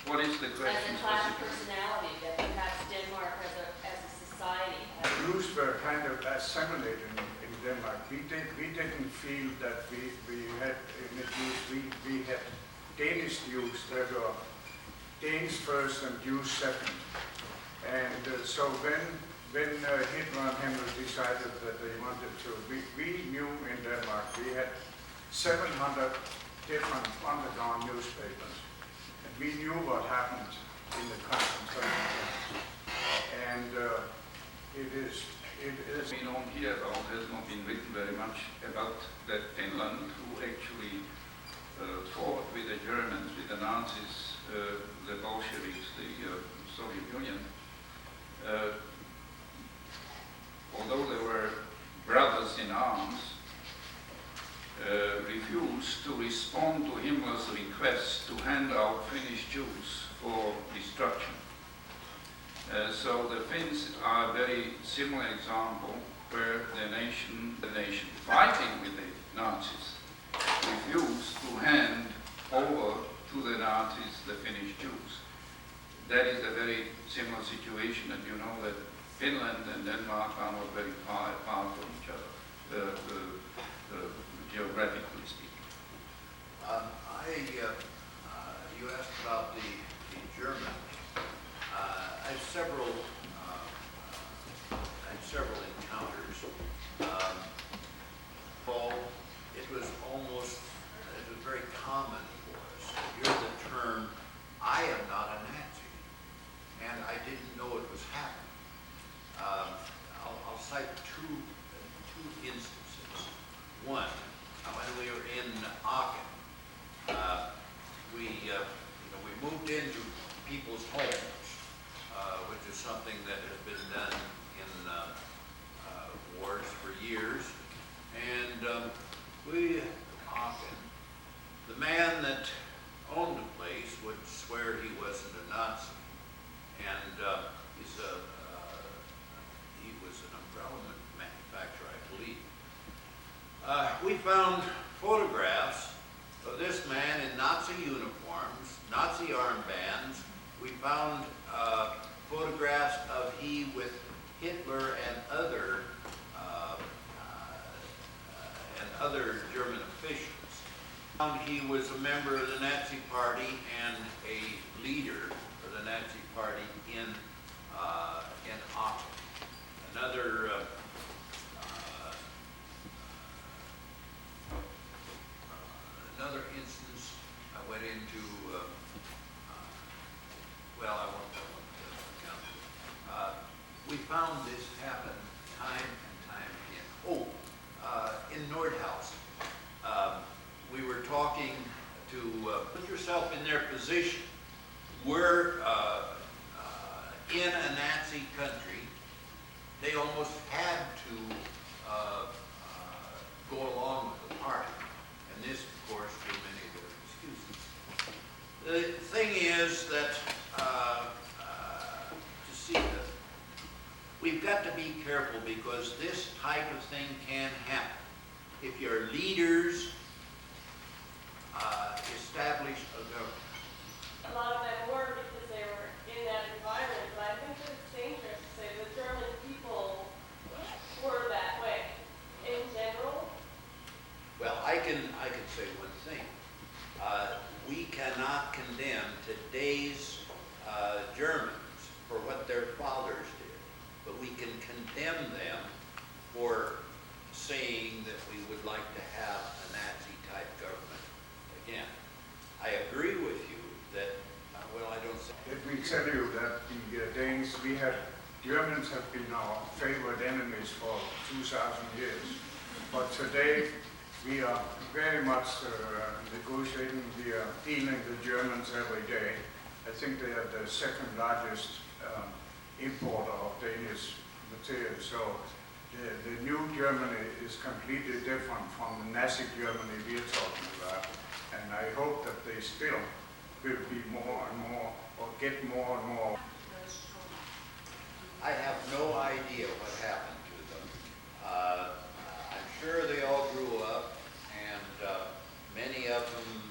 Speaker 4: What is the question?
Speaker 7: As a class personality, that perhaps Denmark as a society has...
Speaker 5: Jews were kind of assimilated in Denmark. We didn't feel that we had in the Jews, we had Danish Jews that were Danes first and Jews second. And so when Hitler and Himmler decided that they wanted to, we knew in Denmark we had 700 different underground newspapers. And we knew what happened in the concentration camps. And it is
Speaker 4: been on here about, has not been written very much about that Finland, who actually fought with the Germans, with the Nazis, the Bolsheviks, the Soviet Union. Although they were brothers in arms, refused to respond to Himmler's request to hand out Finnish Jews for destruction. So the Finns are a very similar example where the nation fighting with the Nazis refused to hand over to the Nazis the Finnish Jews. That is a very similar situation, and you know that Finland and Denmark are not very far apart from each other, geographically speaking.
Speaker 6: You asked about the Germans. I had several encounters. Paul, it was very common for us to hear the term, "I am not a Nazi," and I didn't know it was happening. I'll cite two instances. One, when we were in Aachen, we moved into people's homes, which is something that has been done in wars for years. And Aachen, the man that owned the place would swear he wasn't a Nazi, and he was an umbrella manufacturer, I believe. We found photographs of this man in Nazi uniforms, Nazi armbands. We found photographs of he with Hitler and other German officials. He was a member of the Nazi Party and a leader for the Nazi Party in Aachen. Another instance, I went into, well, I won't count it. We found this happen time and time again. In Nordhaus, we were talking to put yourself in their position. We're in a Nazi country. They almost had to go along with the party. And this, of course, were many of their excuses. The thing is that to see that we've got to be careful because this type of thing can happen. If your leaders establish a government.
Speaker 7: A lot of them were because they were in that environment, but I think that it's dangerous to say the German people were that way. In general,
Speaker 6: Well, I can say one thing. We cannot condemn today's Germans for what their fathers did, but we can condemn them for saying that we would like to have a Nazi-type government again. I agree with you that, well, I don't say.
Speaker 5: Let me tell you that the Danes, Germans have been our favorite enemies for 2,000 years. But today, we are very much negotiating, we are dealing with Germans every day. I think they are the second largest importer of Danish material. So the new Germany is completely different from the Nazi Germany we are talking about. And I hope that they still will be more and more, or get more and more.
Speaker 6: I have no idea what happened to them. I'm sure they all grew up, and many of them,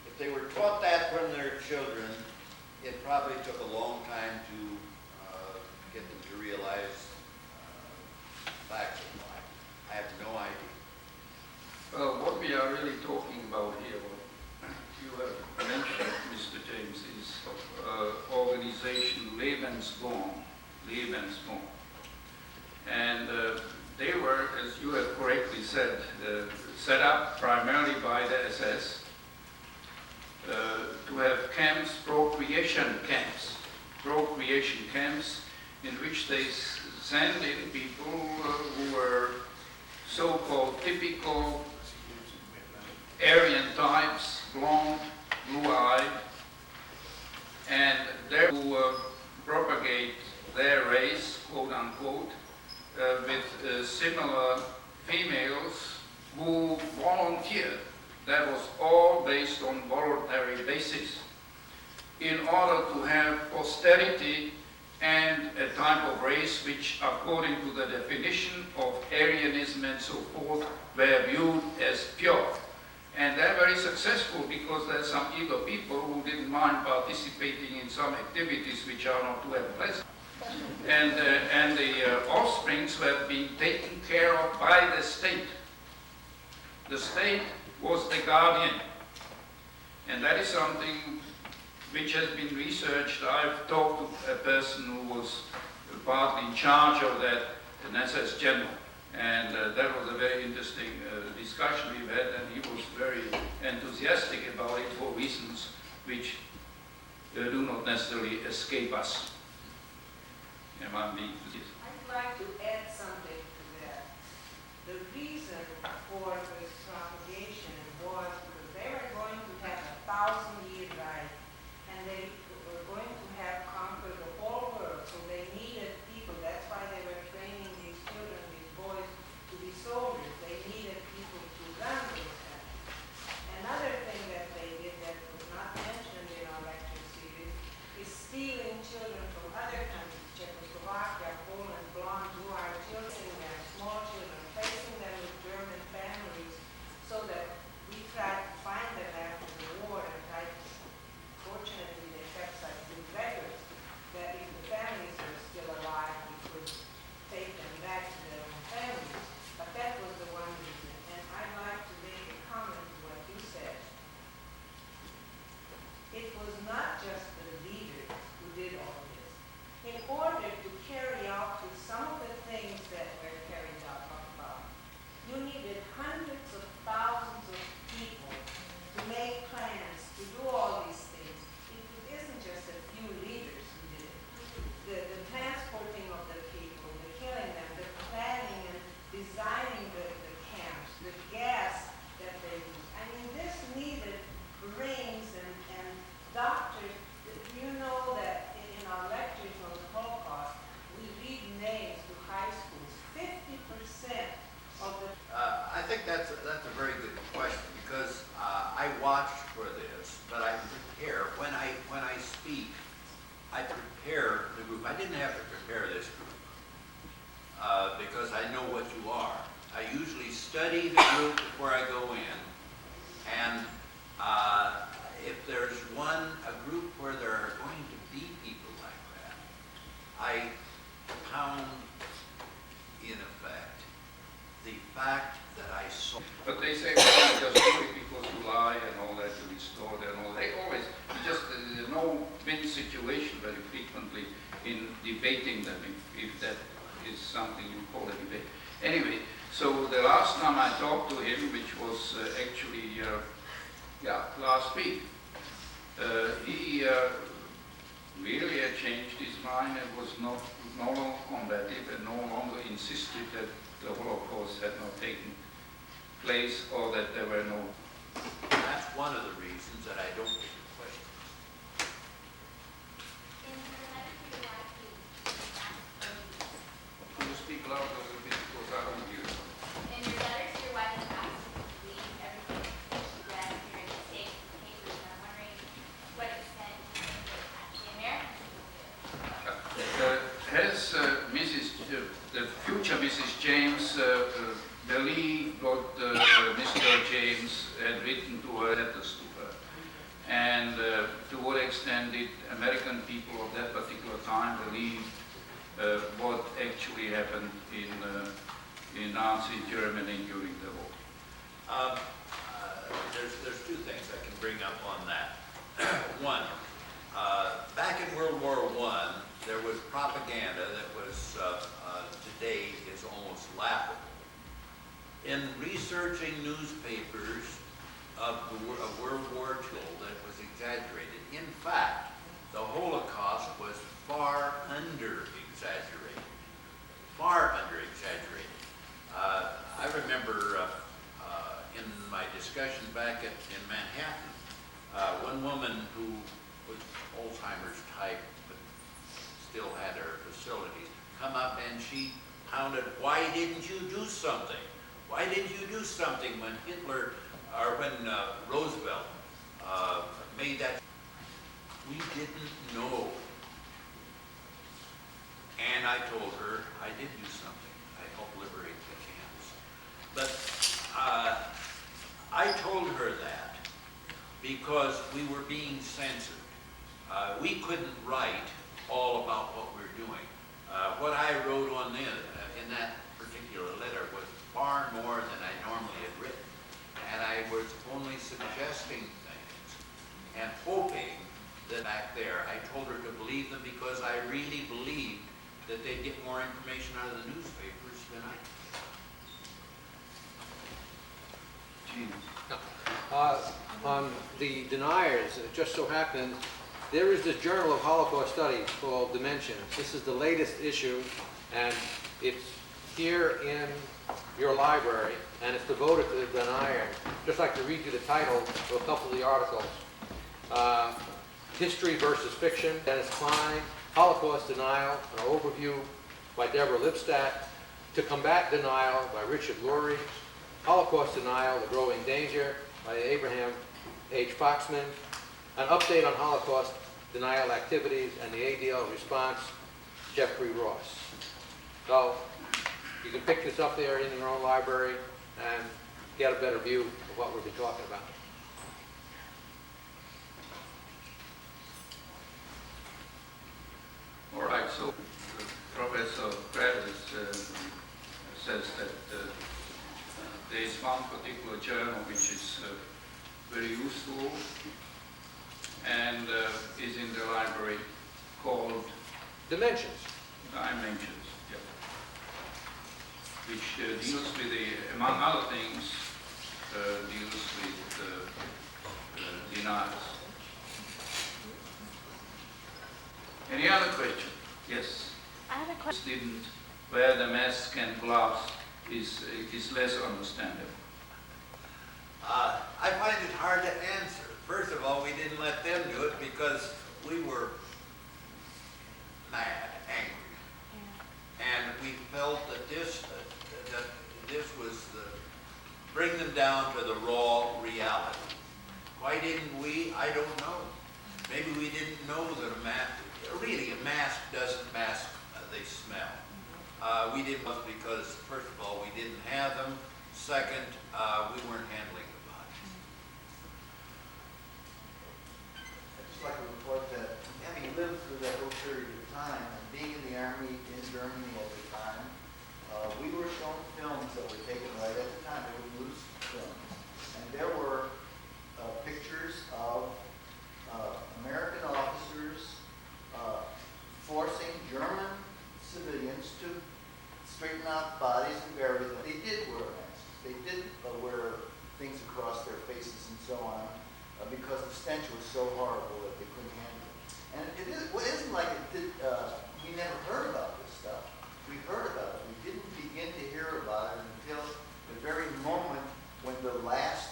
Speaker 6: if they were taught that from their children, it probably took a long time to get them to realize facts of life. I have no idea.
Speaker 4: What we are really talking about here, what you have mentioned, Mr. James, is organization Lebensborn. And they were, as you have correctly said, set up primarily by the SS to have camps, procreation camps, in which they send in people who were so-called typical Aryan types, blonde, blue-eyed, and they who propagate their race, quote-unquote, with similar females who volunteered. That was all based on voluntary basis in order to have posterity and a type of race which, according to the definition of Aryanism and so forth, were viewed as pure. And they're very successful because there are some eager people who didn't mind participating in some activities which are not too pleasant. And the offsprings were being taken care of by the state. The state was the guardian. And that is something which has been researched. I've talked to a person who was partly in charge of that, an SS general. And that was a very interesting discussion we've had, and he was very enthusiastic about it for reasons which do not necessarily escape us.
Speaker 8: I'd like to add something to that. The reason for this propagation was because they were going to have a 1,000-year life, and they were going to have conquered the whole world, so they needed people. That's why they were training these children, these boys, to be soldiers. They needed people to run this country. Another thing that they did that was not mentioned in our lecture series is stealing children from other countries, Czechoslovakia, Poland, blonde, blue-eyed children, small children, placing them with German families, so that we tried just the leaders who did all this. In order to carry out to some of the things that were carried out about, you needed hundreds of thousands of people to make plans, to do all these things. It isn't just a few leaders who did it. The transporting of the people, the killing them, the planning and designing the camps, the gas that they used. I mean, this needed brains and doctors. You know that in our lectures on the Holocaust, we read names to high schools. 50% of the
Speaker 6: I think that's a very good question, because I watched for this, but I prepare. When I speak, I prepare the group. I didn't have to prepare this group because I know what you are. I usually study the group before I go in, and if there's a group where there are going to be people like that, I pound, in effect, the fact that I saw.
Speaker 4: But they say, well, just only because you lie and all that, you restore and all that. They always, just there's no win situation very frequently in debating them, if that is something you call a debate. Anyway, so the last time I talked to him, which was actually, last week, he really had changed his mind and was no longer combative and no longer insisted that the Holocaust had not taken place or that there were no.
Speaker 6: That's one of the reasons that I don't get the question.
Speaker 4: Can you speak louder a little bit because I don't hear you?
Speaker 9: In your letter to your wife and asked to believe everything she read here in the state papers, and I'm wondering what extent you think that the Americans will do.
Speaker 4: Has the future Mrs. James believed what Mr. James had written to her, letters to her? And to what extent did American people of that particular time believe what actually happened in Nazi Germany during the war?
Speaker 6: There's two things I can bring up on that. One, back in World War I, there was propaganda that was, today is almost laughable. In researching newspapers of World War II, that was exaggerated. In fact, the Holocaust was far under-exaggerated. Far under-exaggerated. I remember in my discussion back in Manhattan, one woman who was Alzheimer's type, but still had her facilities, come up and she pounded, "Why didn't you do something? Why didn't you do something when Hitler, or when Roosevelt made that?" We didn't know. And I told her I did do something. I helped liberate the camps. But I told her that because we were being censored. We couldn't write all about what we're doing. What I wrote on in that particular letter was far more than I normally had written. And I was only suggesting things and hoping that back there, I told her to believe them because I really believed that they'd get more information out of the newspapers than I could.
Speaker 4: Gene.
Speaker 10: On the deniers, it just so happens, there is this Journal of Holocaust Studies called Dimensions. This is the latest issue, and it's here in your library, and it's devoted to the denier. Just like to read you the title of a couple of the articles. History versus Fiction, Dennis Klein, Holocaust Denial, an overview by Deborah Lipstadt, To Combat Denial by Richard Lurie, Holocaust Denial, The Growing Danger by Abraham H. Foxman, an update on Holocaust denial activities and the ADL response, Jeffrey Ross. So you can pick this up there in your own library and get a better view of what we've been talking about.
Speaker 4: All right, so Professor Travis says that there is one particular journal which is very useful, and is in the library, called
Speaker 10: Dimensions.
Speaker 4: Dimensions, yeah, which deals with among other things, deals with denials. Any other question? Yes.
Speaker 3: I have a question.
Speaker 4: Didn't wear the mask and gloves is less understandable.
Speaker 6: I find it hard to answer. First of all, we didn't let them do it because we were mad, angry. And we felt that this was bring them down to the raw reality. Why didn't we? I don't know. Maybe we didn't know that a mask doesn't mask the smell. We didn't because, first of all, we didn't have them. Second, we weren't handling the bodies.
Speaker 11: I'd just like to report that having lived through that whole period of time and being in the Army in Germany at the time, we were shown films that were taken right at the time. They were loose films. And there were pictures of American officers forcing German civilians to straighten out bodies and bury them. They did wear masks. They did wear things across their faces and so on because the stench was so horrible that they couldn't handle it. And it isn't like it did, we never heard about this stuff. We heard about it. We didn't begin to hear about it until the very moment when the last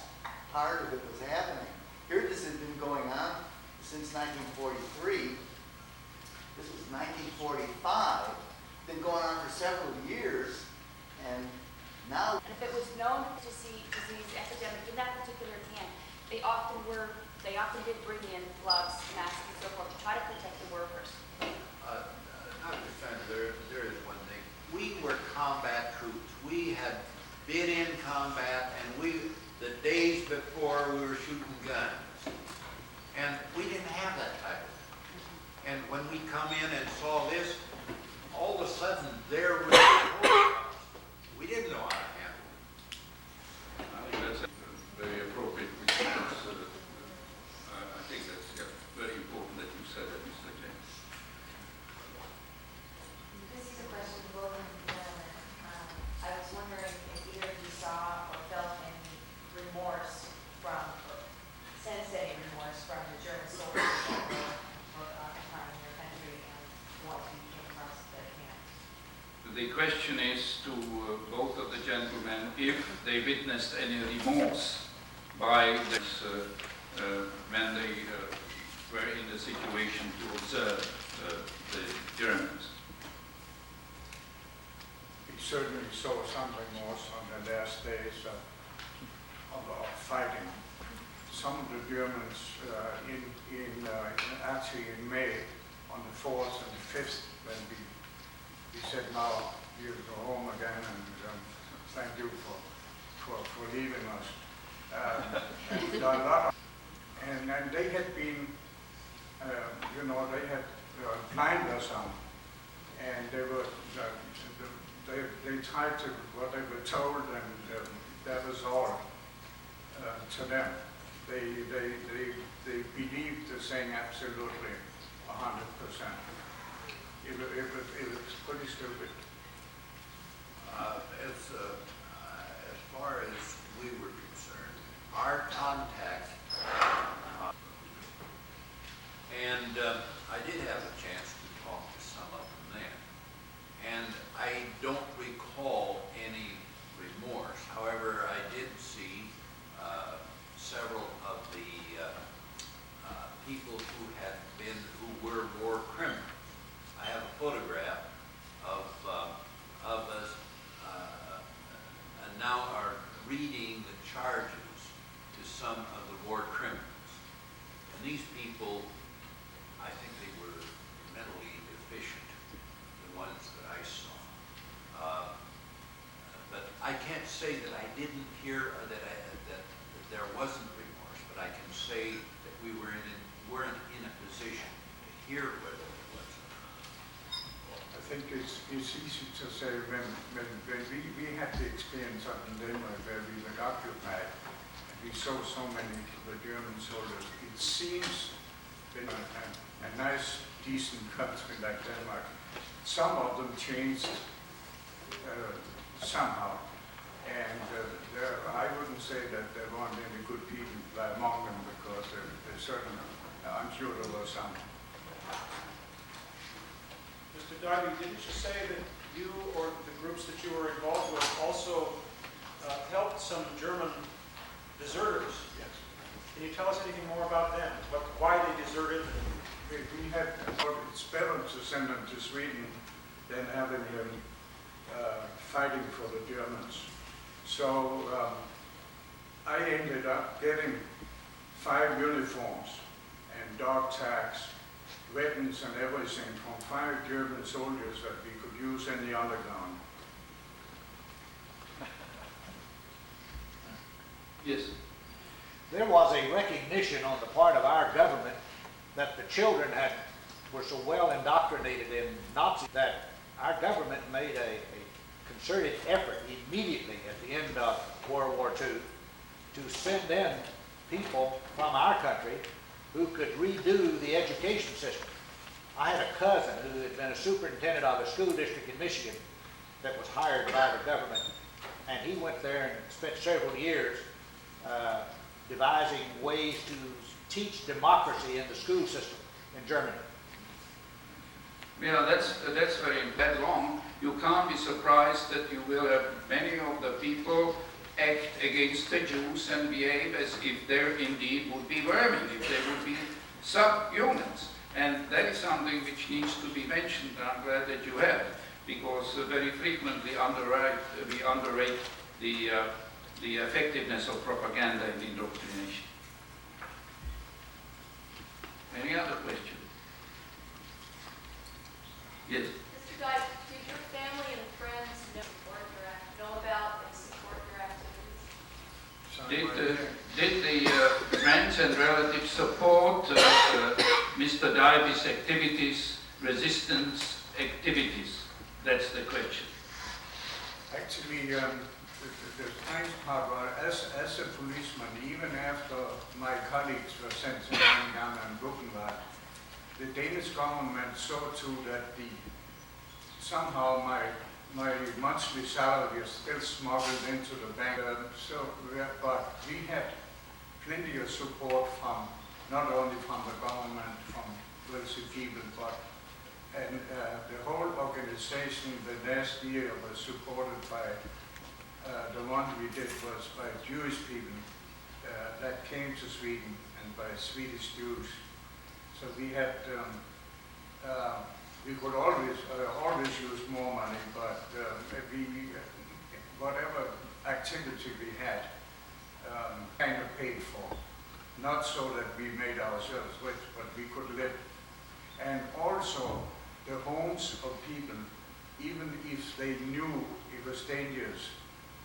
Speaker 11: part of it was happening. Here this had been going on since 1943. This was 1945. Been going on for several years, and now.
Speaker 9: And if it was known to see disease epidemic in that particular camp, they often did bring in gloves, masks, and so forth to try to protect the workers.
Speaker 6: There is one thing. We were combat troops. We had been in combat, and the days before we were shooting guns. And we didn't have that type of thing. And when we come in and saw this, all of a sudden there was the Holocaust. We didn't know how to handle it.
Speaker 4: I think that's a very appropriate response. I think that's very important that you said that, Mr. James.
Speaker 7: This is a question for both of you gentlemen. I was wondering if either of you saw or felt any remorse sensed any remorse from the German soldiers that were occupying your country and what you came across their camp.
Speaker 4: The question is to both of the gentlemen if they witnessed any remorse by this when they were in the situation to observe the Germans.
Speaker 5: We certainly saw some remorse on the last days of fighting. Some of the Germans actually in May, on the 4th and the 5th, when we said now you go home again and thank you for leaving us. And a lot of, and they had been, they had blinders on, and they were they tried to what they were told, and that was all to them. They believed the saying absolutely 100%. It was pretty stupid.
Speaker 6: As far as we were concerned, our contact, and I did have a chance to talk to some of them then, and I don't recall any remorse. However, I did see several of the people who were war criminals. I have a photograph of us and now are reading the charges to some of the war criminals. And these people, I think they were mentally deficient, the ones that I saw. But I can't say that I didn't hear that there wasn't remorse, but I can say that we weren't in a position to hear whether there was.
Speaker 5: I think it's easy to say when we had the experience up in Denmark where we were occupied and we saw so many of the German soldiers, it seems been a nice, decent country like Denmark. Some of them changed somehow, and I wouldn't say that there weren't any good people among them, because there certainly, I'm sure there were some.
Speaker 2: Mr. Dyby, didn't you say that you or the groups that you were involved with also helped some German deserters?
Speaker 5: Yes.
Speaker 2: Can you tell us anything more about them? Why they deserted?
Speaker 5: We had, it's better to send them to Sweden than having them fighting for the Germans. So I ended up getting 5 uniforms and dog tags, weapons and everything from 5 German soldiers that we could use in the underground.
Speaker 4: Yes.
Speaker 12: There was a recognition on the part of our government that the children were so well indoctrinated in Nazi that our government made a concerted effort immediately at the end of World War II to send in people from our country who could redo the education system. I had a cousin who had been a superintendent of a school district in Michigan that was hired by the government, and he went there and spent several years devising ways to teach democracy in the school system in Germany.
Speaker 4: Yeah, that's very long. You can't be surprised that you will have many of the people act against the Jews and behave as if there indeed would be vermin, if there would be subhumans. And that is something which needs to be mentioned. I'm glad that you have, because very frequently we underrate the effectiveness of propaganda and indoctrination. Any other question? Yes.
Speaker 7: Mr. Dyby, did your family and friends know about and support your activities?
Speaker 4: Did the friends and relatives support Mr. Dyby's activities, resistance activities? That's the question.
Speaker 5: Actually, the nice part was, as a policeman, even after my colleagues were sent to Mangan and Buchenwald, the Danish government saw to that somehow my monthly salary is still smuggled into the bank. But we had plenty of support from, not only from the government, from wealthy people, but the whole organization the last year was supported by, the one we did was by Jewish people that came to Sweden and by Swedish Jews. So we had, we could always use more money, but whatever activity we had, kind of paid for. Not so that we made ourselves rich, but we could live. And also, the homes of people, even if they knew it was dangerous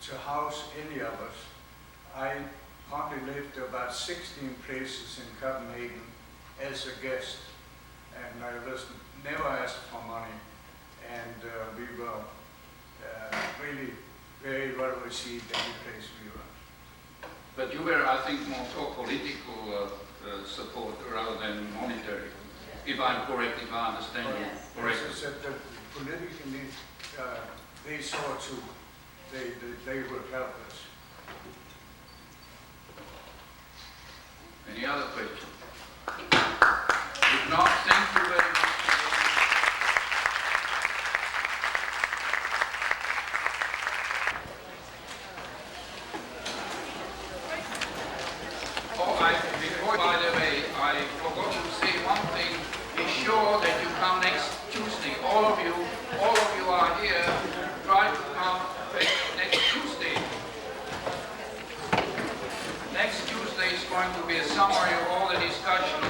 Speaker 5: to house any of us, I probably lived about 16 places in Copenhagen as a guest, and I was never asked for money, and we were really very well received any place we were.
Speaker 4: But you were, I think, more for political support rather than monetary, if I'm correct, if I understand you correctly.
Speaker 5: As I said, that politically, they saw to, they would help us.
Speaker 4: Any other questions? If not, thank you very much. By the way, I forgot to say one thing. Be sure that you come next Tuesday. All of you are here. Try to come next Tuesday. Next Tuesday is going to be a summary of all the discussion